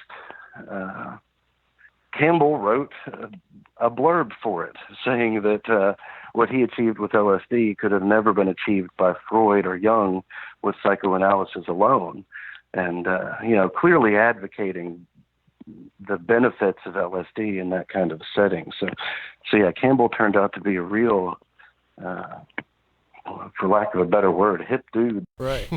Campbell wrote a blurb for it, saying that what he achieved with LSD could have never been achieved by Freud or Jung with psychoanalysis alone, and clearly advocating the benefits of LSD in that kind of setting. So yeah, Campbell turned out to be a real, for lack of a better word, hip dude. Right.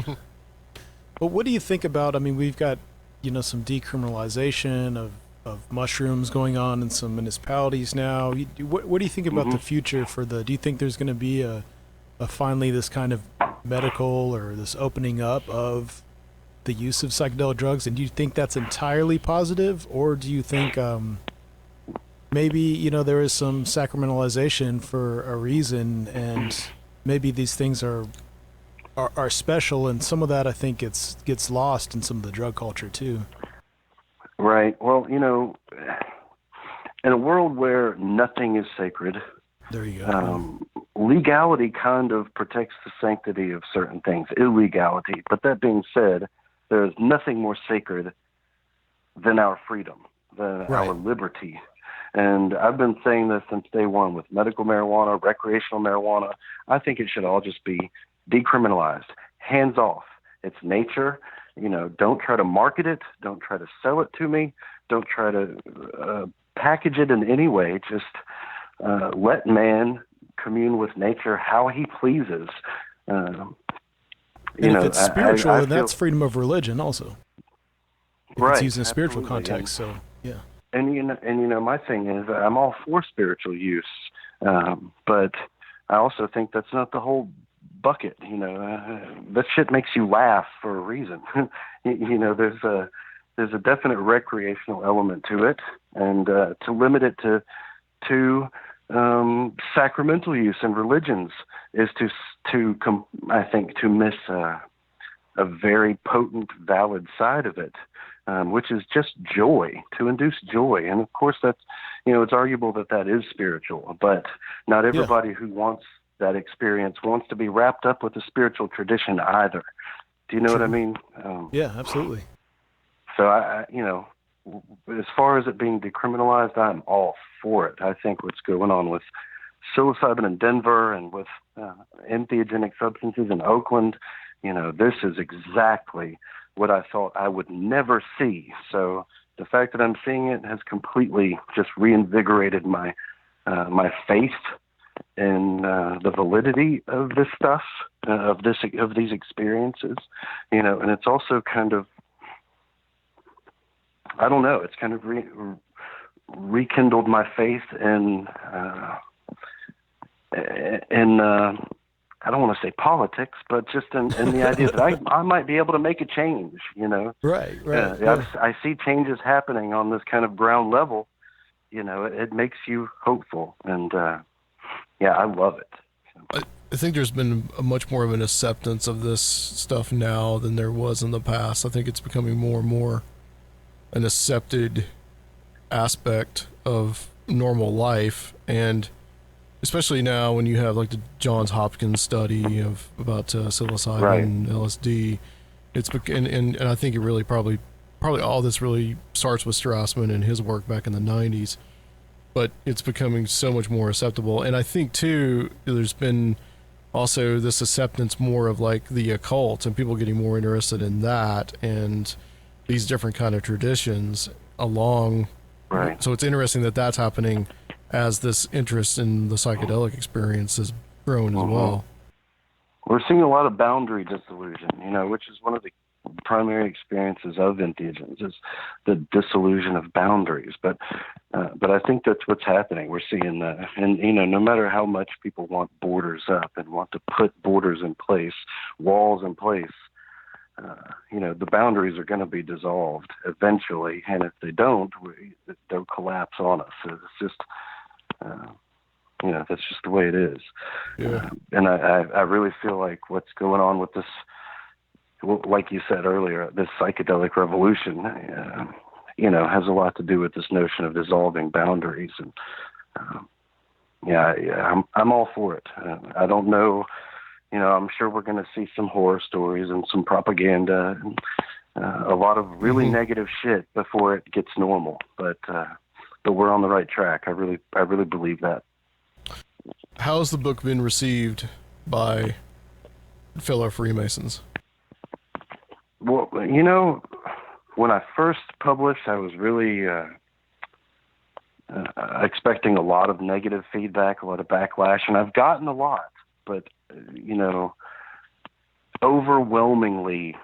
Well, what do you think about? I mean, we've got some decriminalization of mushrooms going on in some municipalities now. What do you think about the future for do you think there's going to be a finally this kind of medical or this opening up of the use of psychedelic drugs? And do you think that's entirely positive, or do you think maybe there is some sacramentalization for a reason, and maybe these things are special, and some of that I think gets lost in some of the drug culture too? Right. Well, in a world where nothing is sacred, there you go. Legality kind of protects the sanctity of certain things, illegality. But that being said, there is nothing more sacred than our freedom, than our liberty. And I've been saying this since day one with medical marijuana, recreational marijuana. I think it should all just be decriminalized, hands off. It's nature. Don't try to market it. Don't try to sell it to me. Don't try to package it in any way. Just let man commune with nature how he pleases. If it's spiritual, then that's freedom of religion also. If it's used in a spiritual context, and, so yeah. And my thing is I'm all for spiritual use, but I also think that's not the whole bucket. That shit makes you laugh for a reason. There's a definite recreational element to it, and to limit it to 2 sacramental use in religions is I think to miss a very potent, valid side of it, which is just joy, to induce joy. And of course, that's, it's arguable that is spiritual, but not everybody who wants that experience wants to be wrapped up with a spiritual tradition either. Do you know what I mean? Yeah, absolutely. So as far as it being decriminalized, I'm all for it. I think what's going on with psilocybin in Denver and with entheogenic substances in Oakland, this is exactly what I thought I would never see. So the fact that I'm seeing it has completely just reinvigorated my faith in the validity of this stuff, of these experiences, and it's also kind of, I don't know, it's kind of rekindled my faith in I don't want to say politics, but just in the idea that I might be able to make a change, Right. I see changes happening on this kind of ground level, it makes you hopeful, and I love it. I think there's been a much more of an acceptance of this stuff now than there was in the past. I think it's becoming more and more an accepted aspect of normal life, and especially now when you have like the Johns Hopkins study about psilocybin and LSD, and I think it really probably all this really starts with Strassman and his work back in the 90s, but it's becoming so much more acceptable. And I think too, there's been also this acceptance more of like the occult and people getting more interested in that and these different kind of traditions along. Right. So it's interesting that that's happening as this interest in the psychedelic experience has grown as well. We're seeing a lot of boundary dissolution, which is one of the primary experiences of entheogens, is the dissolution of boundaries. But I think that's what's happening. We're seeing that, and no matter how much people want borders up and want to put borders in place, walls in place, the boundaries are going to be dissolved eventually, and if they don't, they'll collapse on us. It's just, that's just the way it is. Yeah. And I really feel like what's going on with this, like you said earlier, this psychedelic revolution, has a lot to do with this notion of dissolving boundaries. And I'm all for it. I don't know. I'm sure we're going to see some horror stories and some propaganda and a lot of really negative shit before it gets normal. But we're on the right track. I really believe that. How's the book been received by fellow Freemasons? Well, when I first published, I was really expecting a lot of negative feedback, a lot of backlash, and I've gotten a lot, but overwhelmingly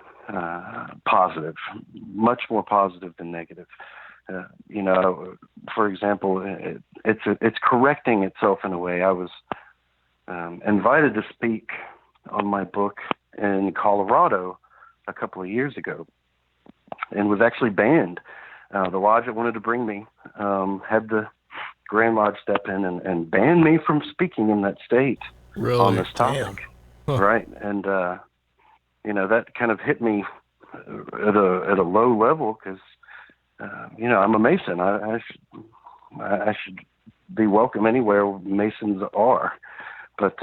positive, much more positive than negative. For example, it's correcting itself in a way. I was invited to speak on my book in Colorado a couple of years ago, and was actually banned. The lodge that wanted to bring me had the Grand Lodge step in and ban me from speaking in that state on this topic. Right, and that kind of hit me at a low level because I'm a Mason. I should be welcome anywhere Masons are, but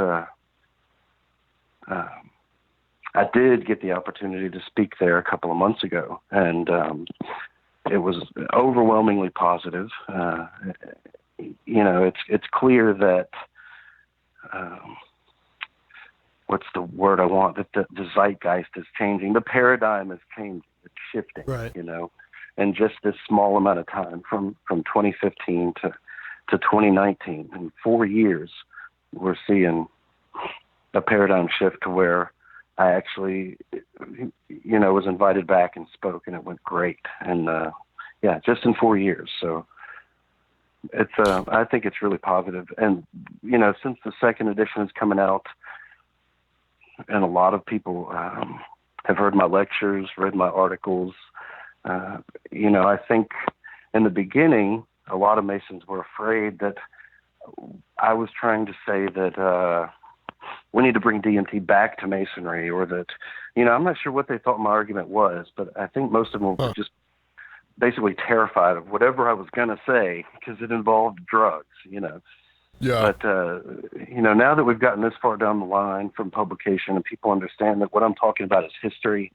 I did get the opportunity to speak there a couple of months ago, and it was overwhelmingly positive. It's clear that what's the word I want? That the zeitgeist is changing. The paradigm is changing. It's shifting. Right. In just this small amount of time, from 2015 to 2019, in 4 years, we're seeing a paradigm shift to where I actually, was invited back and spoke, and it went great. And just in 4 years. So it's, I think it's really positive. And since the second edition is coming out, and a lot of people have heard my lectures, read my articles. I think in the beginning, a lot of Masons were afraid that, I was trying to say that we need to bring DMT back to Masonry, or that, I'm not sure what they thought my argument was, but I think most of them were just basically terrified of whatever I was going to say because it involved drugs, Yeah. But, now that we've gotten this far down the line from publication and people understand that what I'm talking about is history,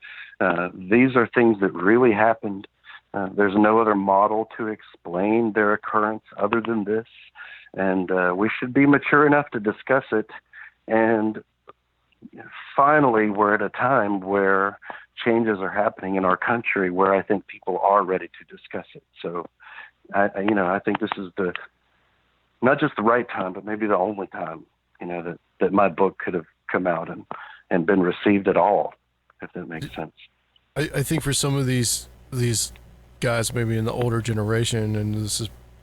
these are things that really happened. There's no other model to explain their occurrence other than this. And we should be mature enough to discuss it. And finally, we're at a time where changes are happening in our country where I think people are ready to discuss it. So, I think this is not just the right time, but maybe the only time, that my book could have come out and been received at all, if that makes sense. I think for some of these guys, maybe in the older generation, and this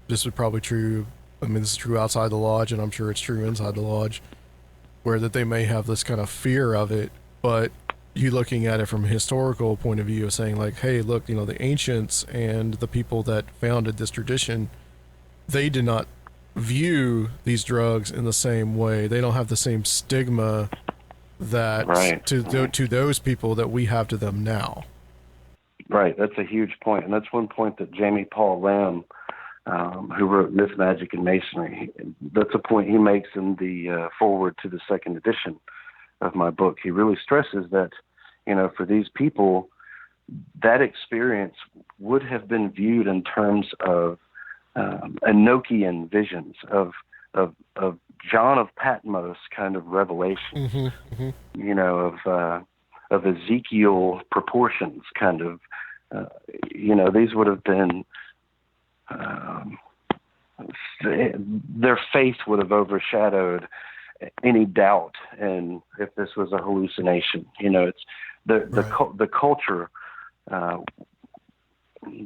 is probably true. I mean, this is true outside the lodge, and I'm sure it's true inside the lodge, where that they may have this kind of fear of it, but you looking at it from a historical point of view of saying like, hey, look, the ancients and the people that founded this tradition, they did not view these drugs in the same way. They don't have the same stigma that to those people that we have to them now. Right. That's a huge point. And that's one point that Jamie Paul Lamb, who wrote Myth, Magic, and Masonry, that's a point he makes in the foreword to the second edition of my book. He really stresses that, for these people, that experience would have been viewed in terms of Enochian visions of John of Patmos kind of revelation, of Ezekiel proportions kind of, these would have been, their faith would have overshadowed any doubt in if this was a hallucination. It's the culture.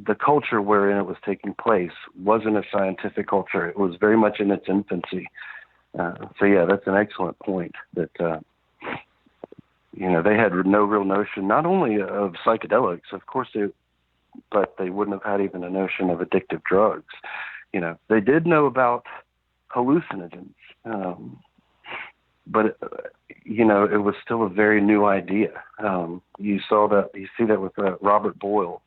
The culture wherein it was taking place wasn't a scientific culture. It was very much in its infancy. That's an excellent point that, they had no real notion, not only of psychedelics, of course, but they wouldn't have had even a notion of addictive drugs. They did know about hallucinogens, but, it was still a very new idea. You see that with Robert Boyle,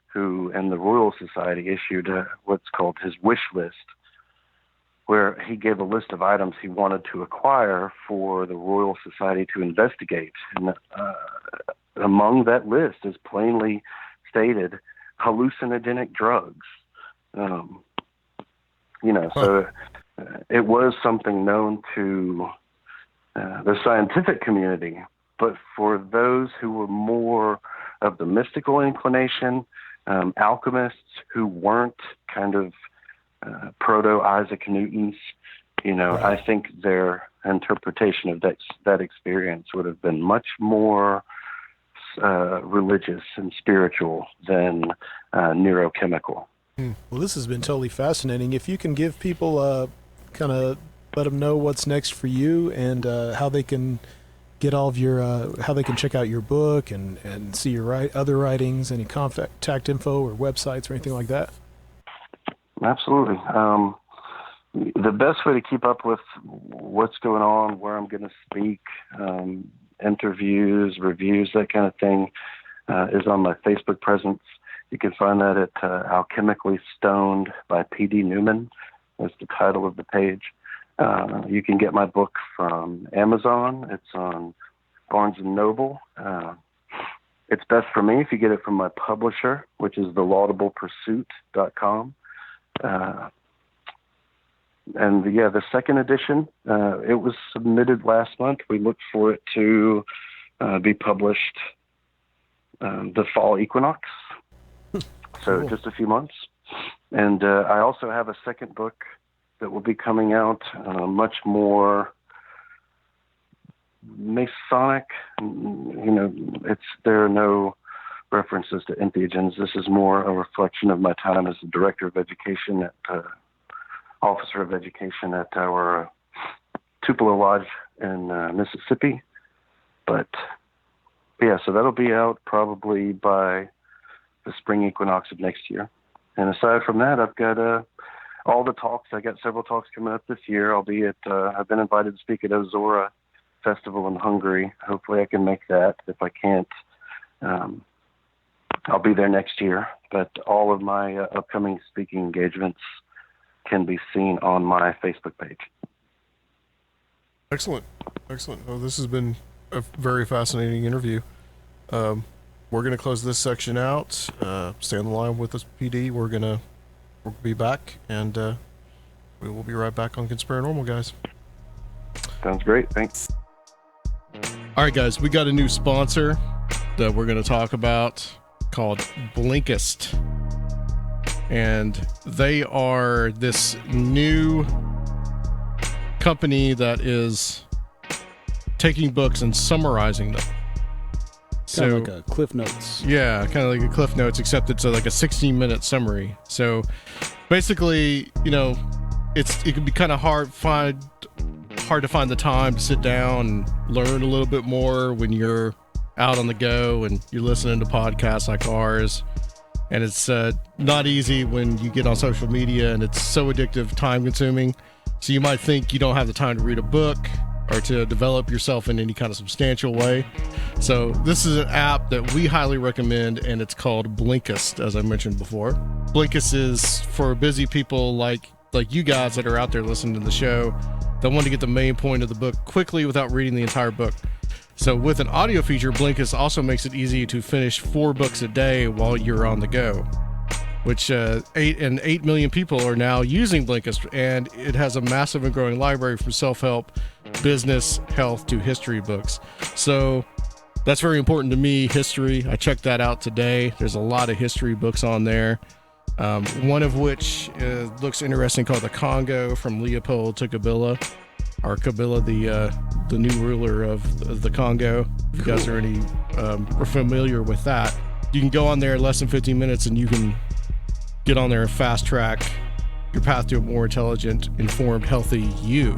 who and the Royal Society issued what's called his wish list, where he gave a list of items he wanted to acquire for the Royal Society to investigate. And among that list is plainly stated hallucinogenic drugs. So it was something known to the scientific community, but for those who were more of the mystical inclination, alchemists who weren't kind of proto-Isaac Newtons, I think their interpretation of that experience would have been much more religious and spiritual than neurochemical. Well, this has been totally fascinating. If you can give people kind of let them know what's next for you and how they can get all of your, how they can check out your book and see your other writings, any contact info or websites or anything like that. Absolutely. The best way to keep up with what's going on, where I'm going to speak, interviews, reviews, that kind of thing, is on my Facebook presence. You can find that at Alchemically Stoned by P.D. Newman. That's the title of the page. You can get my book from Amazon. It's on Barnes & Noble. It's best for me if you get it from my publisher, which is thelaudablepursuit.com. The second edition, it was submitted last month. We look for it to be published the fall equinox. So cool. Just a few months. And I also have a second book that will be coming out, much more Masonic. There are no references to Entheogens. This is more a reflection of my time as the director of education officer of education at our Tupelo Lodge in Mississippi. But so that'll be out probably by the spring equinox of next year. And aside from that, I've got all the talks. I got several talks coming up this year. I'll be at, I've been invited to speak at Ozora Festival in Hungary. Hopefully I can make that. If I can't, I'll be there next year. But all of my upcoming speaking engagements can be seen on my Facebook page. Excellent. Well, this has been a very fascinating interview. We're going to close this section out. Stay on the line with us, PD. We'll be back, and we will be right back on Conspirinormal, guys. Sounds great. Thanks. All right, guys, we got a new sponsor that we're going to talk about called Blinkist. And they are this new company that is taking books and summarizing them. Kind of like a Cliff Notes. Yeah, kind of like a Cliff Notes, except it's like a 16-minute summary. So basically, it can be kind of hard to find the time to sit down and learn a little bit more when you're out on the go and you're listening to podcasts like ours. And it's not easy when you get on social media, and it's so addictive, time consuming. So you might think you don't have the time to read a book or to develop yourself in any kind of substantial way. So this is an app that we highly recommend, and it's called Blinkist, as I mentioned before. Blinkist is for busy people like you guys that are out there listening to the show that want to get the main point of the book quickly without reading the entire book. So with an audio feature, Blinkist also makes it easy to finish 4 books a day while you're on the go, which 8 million people are now using Blinkist, and it has a massive and growing library from self-help, business, health to history books. So that's very important to me, history. I checked that out today. There's a lot of history books on there. One of which looks interesting, called The Congo, from Leopold to Kabila, or Kabila, the new ruler of the Congo. If you guys are familiar with that, you can go on there in less than 15 minutes and you can get on there and fast track your path to a more intelligent, informed, healthy you.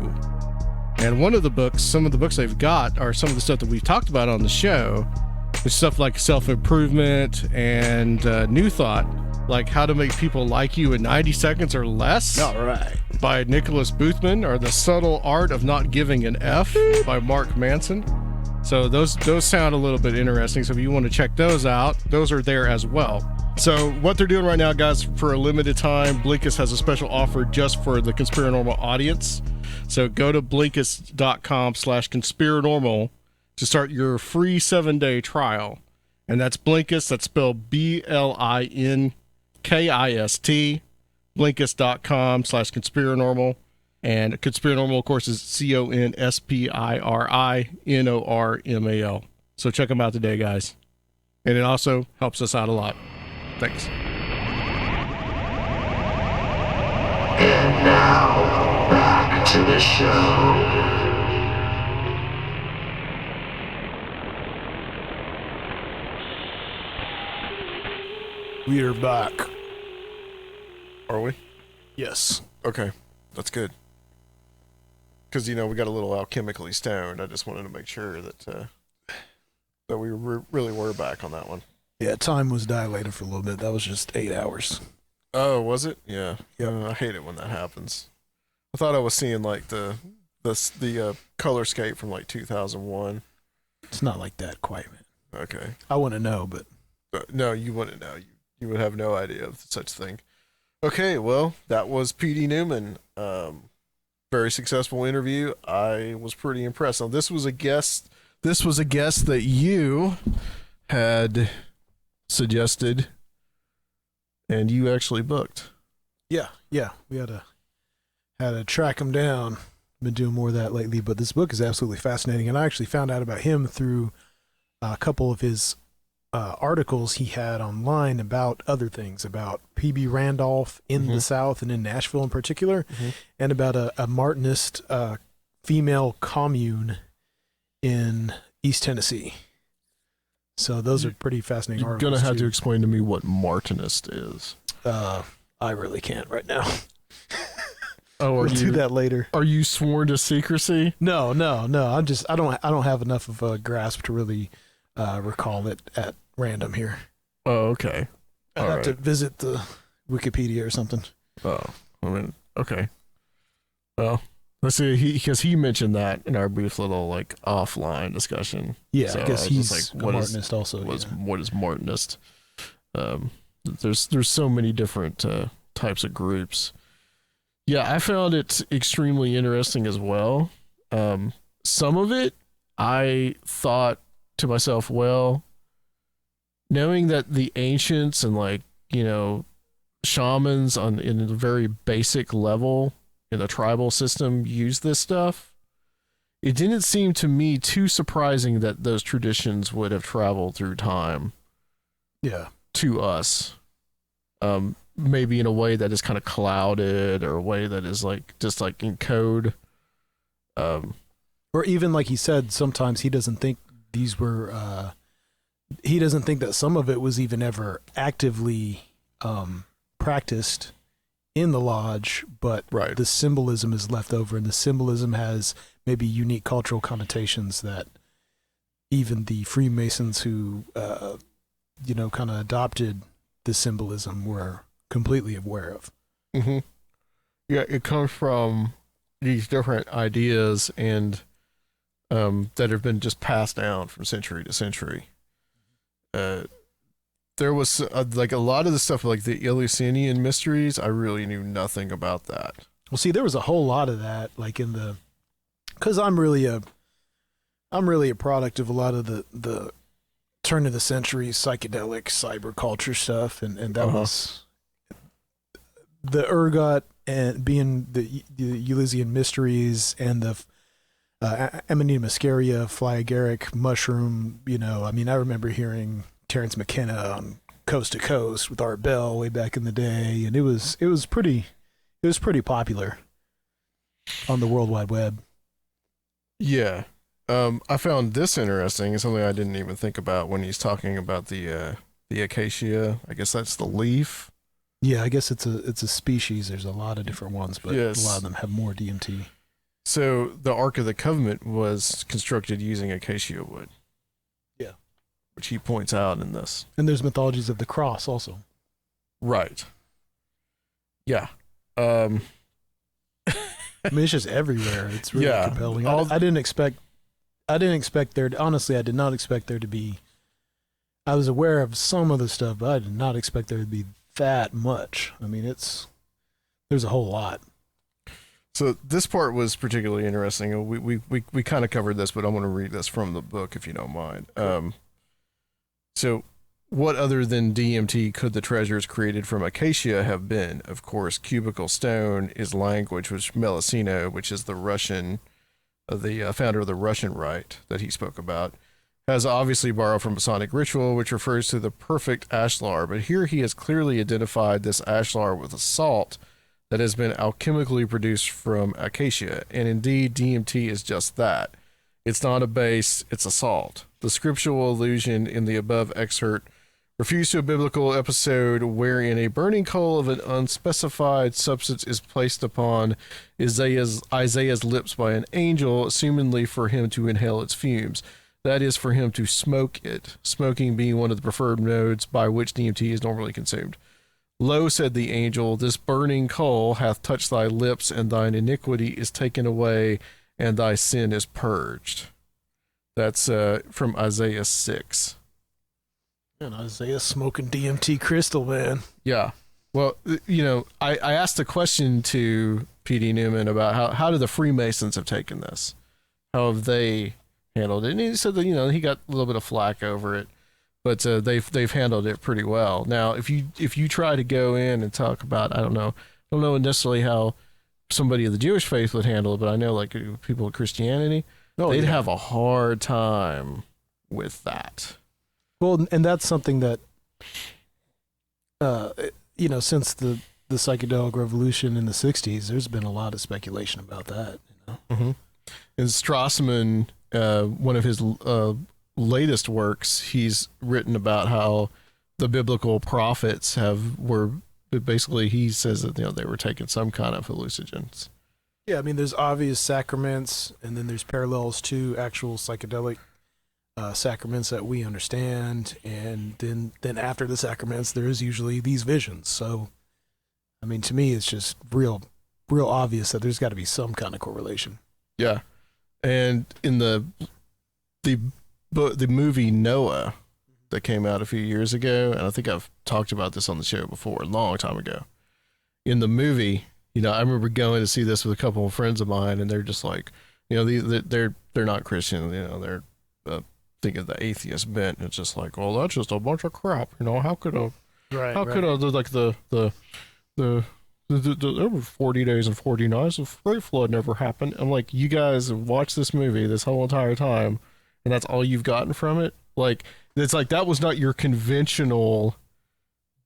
And some of the books they've got are some of the stuff that we've talked about on the show. There's stuff like self-improvement and New Thought, like How to Make People Like You in 90 Seconds or Less. All right. By Nicholas Boothman, or The Subtle Art of Not Giving an F by Mark Manson. So those sound a little bit interesting. So if you want to check those out, those are there as well. So what they're doing right now, guys, for a limited time, Blinkist has a special offer just for the Conspirinormal audience. So go to Blinkist.com/Conspirinormal to start your free 7-day trial. And that's Blinkist. That's spelled BLINKIST. Blinkist.com/Conspirinormal. And Conspirinormal, of course, is CONSPIRINORMAL. So check them out today, guys. And it also helps us out a lot. Thanks. And now, back to the show. We are back. Are we? Yes. Okay. That's good. Because, we got a little alchemically stoned. I just wanted to make sure that we really were back on that one. Yeah, time was dilated for a little bit. That was just 8 hours. Oh, was it? Yeah. Yep. I hate it when that happens. I thought I was seeing like the colorscape from like 2001. It's not like that quite, man. Okay. I want to know, but no, you wouldn't know. You would have no idea of such thing. Okay, well, that was P.D. Newman. Very successful interview. I was pretty impressed. Now, this was a guest that you had suggested, and you actually booked. yeah, we had to track him down. Been doing more of that lately, but this book is absolutely fascinating, and I actually found out about him through a couple of his articles he had online about other things, about P.B. Randolph in the South and in Nashville in particular, and about a Martinist female commune in East Tennessee. So those are pretty fascinating articles. You're going to have to explain to me what Martinist is. I really can't right now. Oh, we'll do that later. Are you sworn to secrecy? No. I don't have enough of a grasp to really recall it at random here. Oh, okay. I'd have to visit the Wikipedia or something. Oh, I mean, okay. Well, let's see. Because he mentioned that in our brief little like offline discussion. Yeah, so I guess he's like, what a is Martinist also. what is Martinist? There's so many different types of groups. Yeah, I found it extremely interesting as well. Some of it, I thought to myself, well, knowing that the ancients and like, you know, shamans in a very basic level in the tribal system use this stuff, it didn't seem to me too surprising that those traditions would have traveled through time. Yeah. To us. Maybe in a way that is kind of clouded, or a way that is like just like in code. Or even like he said, sometimes he doesn't think these were, he doesn't think that some of it was even ever actively practiced in the lodge, but right. The symbolism is left over, and the symbolism has maybe unique cultural connotations that even the Freemasons who, you know, kind of adopted the symbolism were completely aware of. Mm-hmm. Yeah, it comes from these different ideas and that have been just passed down from century to century. There was like a lot of the stuff like the Eleusinian mysteries. I really knew nothing about that. Well, see, there was a whole lot of that, like in the, because I'm really a product of a lot of the turn of the century psychedelic cyber culture stuff, and that was the Ergot and being the Eleusinian mysteries and the Amanita muscaria, Fly Agaric mushroom. You know, I mean, I remember hearing Terrence McKenna on Coast to Coast with Art Bell way back in the day, and it was pretty popular on the World Wide Web. Yeah. I found this interesting. It's something I didn't even think about when he's talking about the Acacia. I guess that's the leaf. Yeah, I guess it's a species. There's a lot of different ones, but yes. A lot of them have more DMT. So the Ark of the Covenant was constructed using acacia wood. Yeah. Which he points out in this. And there's mythologies of the cross also. Right. Yeah. I mean, it's just everywhere. It's really compelling. I didn't expect there, honestly, I did not expect there to be, I was aware of some of the stuff, but I did not expect there to be that much. I mean, there's a whole lot. So this part was particularly interesting. We kind of covered this, but I want to read this from the book if you don't mind. So what other than DMT could the treasures created from acacia have been? Of course, cubical stone is language, which Melusino, which is the Russian, the founder of the Russian Rite that he spoke about, has obviously borrowed from Masonic ritual, which refers to the perfect ashlar. But here he has clearly identified this ashlar with a salt that has been alchemically produced from acacia. And indeed, DMT is just that. It's not a base, it's a salt. The scriptural allusion in the above excerpt refers to a biblical episode wherein a burning coal of an unspecified substance is placed upon Isaiah's lips by an angel, assumingly for him to inhale its fumes. That is, for him to smoke it, smoking being one of the preferred modes by which DMT is normally consumed. Lo, said the angel, this burning coal hath touched thy lips, and thine iniquity is taken away, and thy sin is purged. That's from Isaiah 6. And Isaiah smoking DMT crystal, man. Yeah. Well, you know, I asked a question to P.D. Newman about how do the Freemasons have taken this? How have they handled it? And he said that, you know, he got a little bit of flack over it, but they've handled it pretty well. Now, if you try to go in and talk about, I don't know necessarily how somebody of the Jewish faith would handle it, but I know like people of Christianity, they'd have a hard time with that. Well, and that's something that, you know, since the psychedelic revolution in the 60s, there's been a lot of speculation about that. You know? Mm-hmm. And Strassman, one of his latest works, he's written about how the biblical prophets were basically, he says that, you know, they were taking some kind of hallucinogens. Yeah, I mean, there's obvious sacraments, and then there's parallels to actual psychedelic sacraments that we understand, and then after the sacraments, there's usually these visions. So, I I mean, to me, it's just real obvious that there's got to be some kind of correlation. Yeah, and in the movie Noah that came out a few years ago, and I think I've talked about this on the show before, a long time ago. In the movie, I remember going to see this with a couple of friends of mine, and they're just like, they're not Christian, they're thinking the atheist bent. It's just like, well, that's just a bunch of crap. How could there were 40 days and 40 nights, the Great Flood never happened. I'm like, you guys have watched this movie this whole entire time, and that's all you've gotten from it? Like, it's like that was not your conventional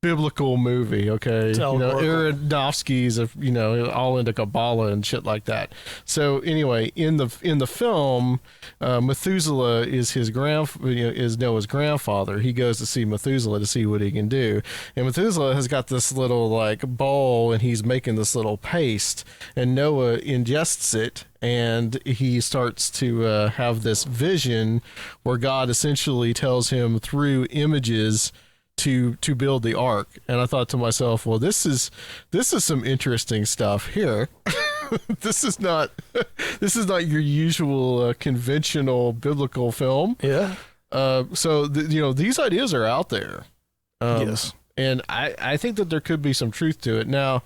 biblical movie, okay? Aronofsky's, all into Kabbalah and shit like that. So anyway, in the film, Methuselah is is Noah's grandfather. He goes to see Methuselah to see what he can do, and Methuselah has got this little like bowl, and he's making this little paste, and Noah ingests it, and he starts to have this vision where God essentially tells him through images to build the ark. And I thought to myself, well, this is some interesting stuff here. this is not your usual conventional biblical film. Yeah. So these ideas are out there. Yes. And I think that there could be some truth to it. Now,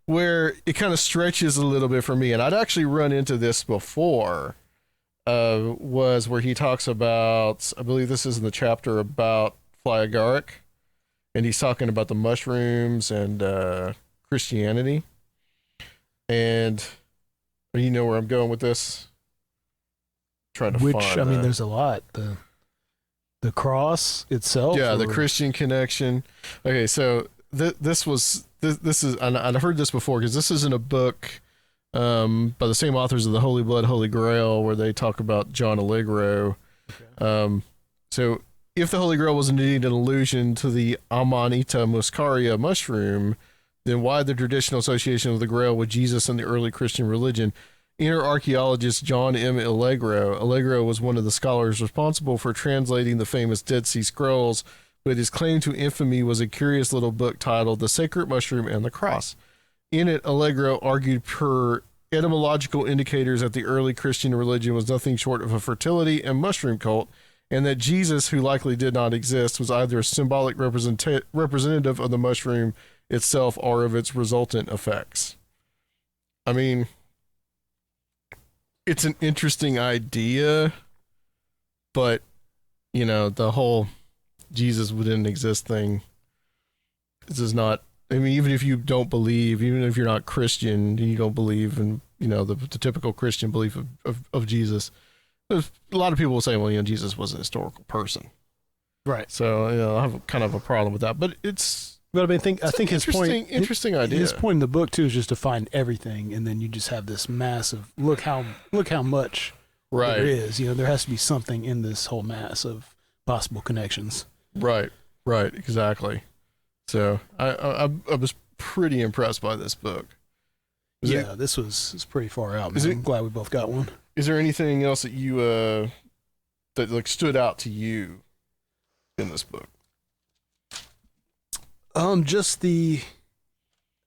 where it kind of stretches a little bit for me, and I'd actually run into this before, was where he talks about, I believe this is in the chapter about Fly Agaric, and he's talking about the mushrooms and Christianity. And you know where I'm going with this? Trying to find. I mean, there's a lot. The cross itself. Yeah, the Christian connection. Okay, so this is, and I heard this before because this is in a book by the same authors of the Holy Blood, Holy Grail, where they talk about John Allegro. Okay. So if the Holy Grail was indeed an allusion to the Amanita muscaria mushroom, then why the traditional association of the Grail with Jesus and the early Christian religion? Inner archaeologist John M. Allegro was one of the scholars responsible for translating the famous Dead Sea Scrolls, but his claim to infamy was a curious little book titled The Sacred Mushroom and the Cross. In it, Allegro argued per etymological indicators that the early Christian religion was nothing short of a fertility and mushroom cult, and that Jesus, who likely did not exist, was either a symbolic representative of the mushroom itself or of its resultant effects. I mean, it's an interesting idea, but, the whole Jesus didn't exist thing, this is not, I mean, even if you don't believe, even if you're not Christian, you don't believe in, the typical Christian belief of Jesus, a lot of people will say, well, Jesus was a historical person. Right. So, I have kind of a problem with that, but I think his point, interesting idea. His point in the book too is just to find everything, and then you just have this massive look how much there is. There has to be something in this whole mass of possible connections. Right, exactly. So I was pretty impressed by this book. This was pretty far out, man. I'm glad we both got one. Is there anything else that you that like stood out to you in this book?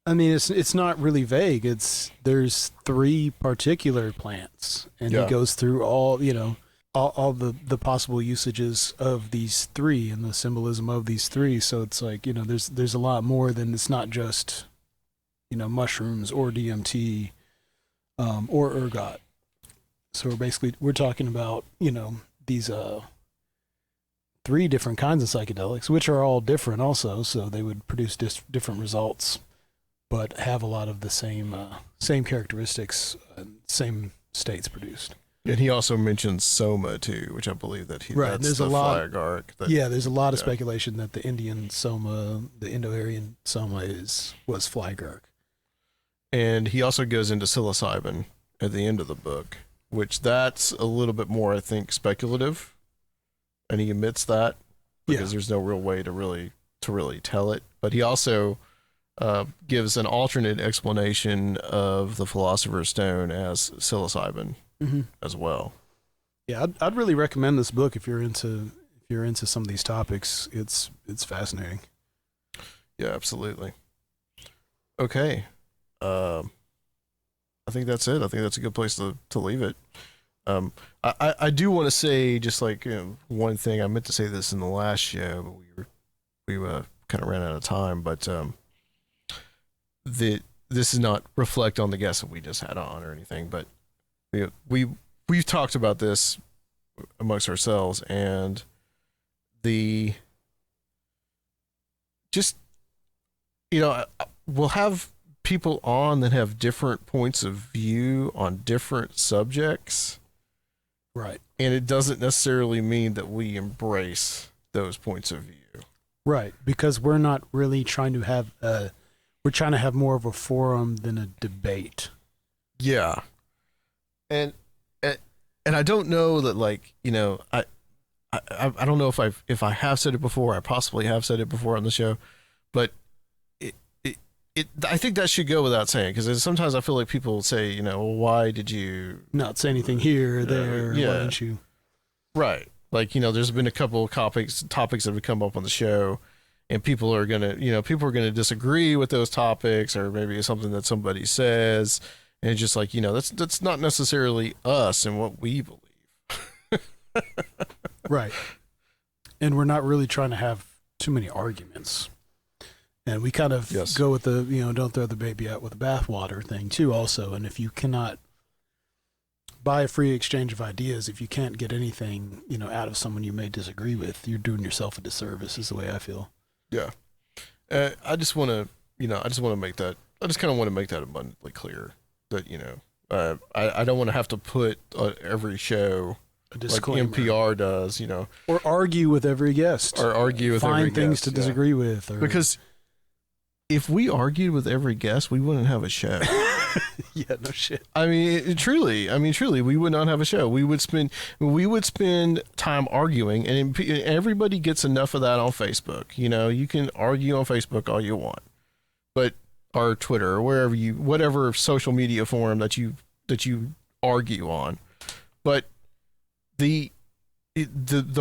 It's not really vague. There's 3 particular plants, and he goes through all the possible usages of these 3 and the symbolism of these 3. So it's like, there's a lot more than, it's not just, mushrooms or DMT, or ergot. So we're talking about, these, 3 different kinds of psychedelics, which are all different also, so they would produce different results, but have a lot of the same characteristics, same states produced. And he also mentions soma too, which I believe that that's there's the a lot. Fly Agaric. There's a lot of speculation that the Indian soma, the Indo-Aryan soma, was Fly Agaric. And he also goes into psilocybin at the end of the book, which that's a little bit more, I think, speculative. And he admits that because there's no real way to really tell it. But he also gives an alternate explanation of the Philosopher's Stone as psilocybin as well. Yeah, I'd really recommend this book if you're into some of these topics. It's fascinating. Yeah, absolutely. Okay. I think that's it. I think that's a good place to leave it. I do want to say just like one thing. I meant to say this in the last show, but we kind of ran out of time. But this is not reflect on the guests that we just had on or anything. But we've talked about this amongst ourselves, and we'll have people on that have different points of view on different subjects. Right. And it doesn't necessarily mean that we embrace those points of view. Right. Because we're not really trying to have we're trying to have more of a forum than a debate. Yeah. And I don't know that, like, I don't know if I have said it before. I possibly have said it before on the show, but I think that should go without saying, because sometimes I feel like people say, well, why did you not say anything here or there? Yeah. Why didn't you? Right. Like, there's been a couple of topics that have come up on the show, and people are gonna disagree with those topics, or maybe it's something that somebody says, and it's just like, that's not necessarily us and what we believe. Right. And we're not really trying to have too many arguments. And we kind of go with the, don't throw the baby out with the bathwater thing too also. And if you cannot buy a free exchange of ideas, if you can't get anything, out of someone you may disagree with, you're doing yourself a disservice, is the way I feel. Yeah. I just want to make that, I just kind of want to make that abundantly clear that, I don't want to have to put every show a disclaimer, like NPR does, or argue with every guest, or argue with every guest. Find things to disagree with. Because if we argued with every guest, we wouldn't have a show. Yeah, no shit. I mean, truly, we would not have a show. We would spend time arguing, and everybody gets enough of that on Facebook. You can argue on Facebook all you want, or Twitter, or whatever social media forum that you argue on. But the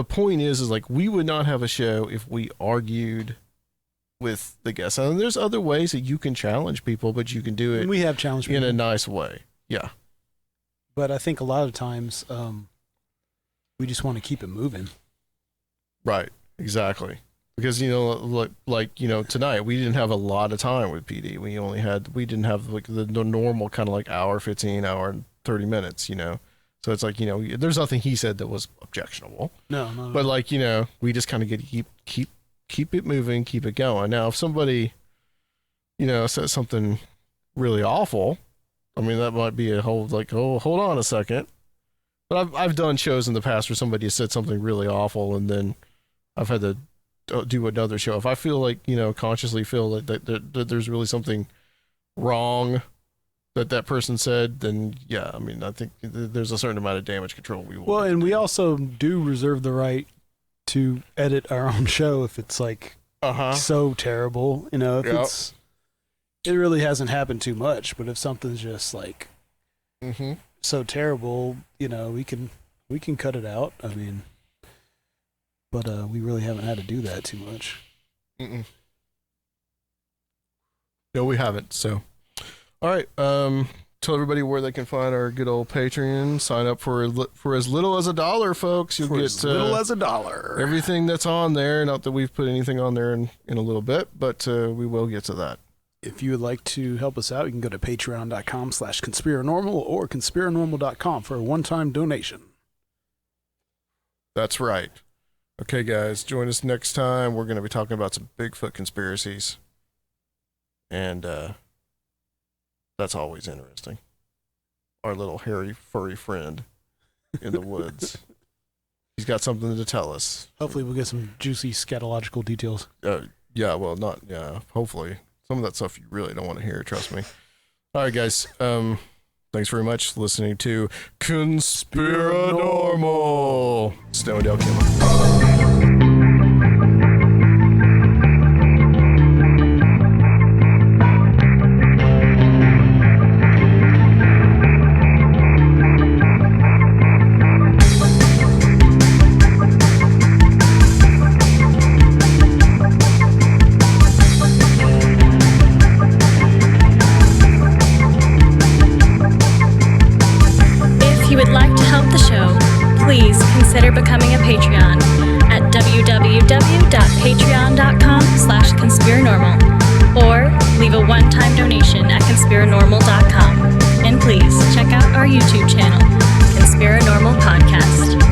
point is like, we would not have a show if we argued with the guests. And there's other ways that you can challenge people, but you can do it. We have challenged in a nice way. Yeah. But I think a lot of times we just want to keep it moving. Right. Exactly. Because tonight we didn't have a lot of time with PD. We didn't have like the normal kind of like hour 15, hour and 30 minutes. So it's like, there's nothing he said that was objectionable. No. But like, we just kind of get to keep it moving, keep it going. Now, if somebody, says something really awful, I mean, that might be a whole, like, oh, hold on a second. But I've done shows in the past where somebody has said something really awful, and then I've had to do another show. If I feel like, consciously feel like that there's really something wrong that person said, then yeah, I mean, I think there's a certain amount of damage control we will. Well, and we also do reserve the right to edit our own show if it's like so terrible, if it really hasn't happened too much, but if something's just like so terrible, we can cut it out. I mean, but we really haven't had to do that too much. No, we haven't. So, all right. Tell everybody where they can find our good old Patreon. Sign up for as little as $1, folks. You'll get as little as $1. Everything that's on there. Not that we've put anything on there in a little bit, but we will get to that. If you would like to help us out, you can go to patreon.com/Conspirinormal or Conspirinormal.com for a one-time donation. That's right. Okay, guys, join us next time. We're going to be talking about some Bigfoot conspiracies. And that's always interesting. Our little hairy, furry friend in the woods. He's got something to tell us. Hopefully we'll get some juicy scatological details. Hopefully. Some of that stuff you really don't want to hear, trust me. All right, guys. Thanks very much for listening to Conspirinormal. Stoned Alchemical. Patreon at www.patreon.com/Conspirinormal, or leave a one-time donation at Conspirinormal.com. And please check out our YouTube channel, Conspirinormal Podcast.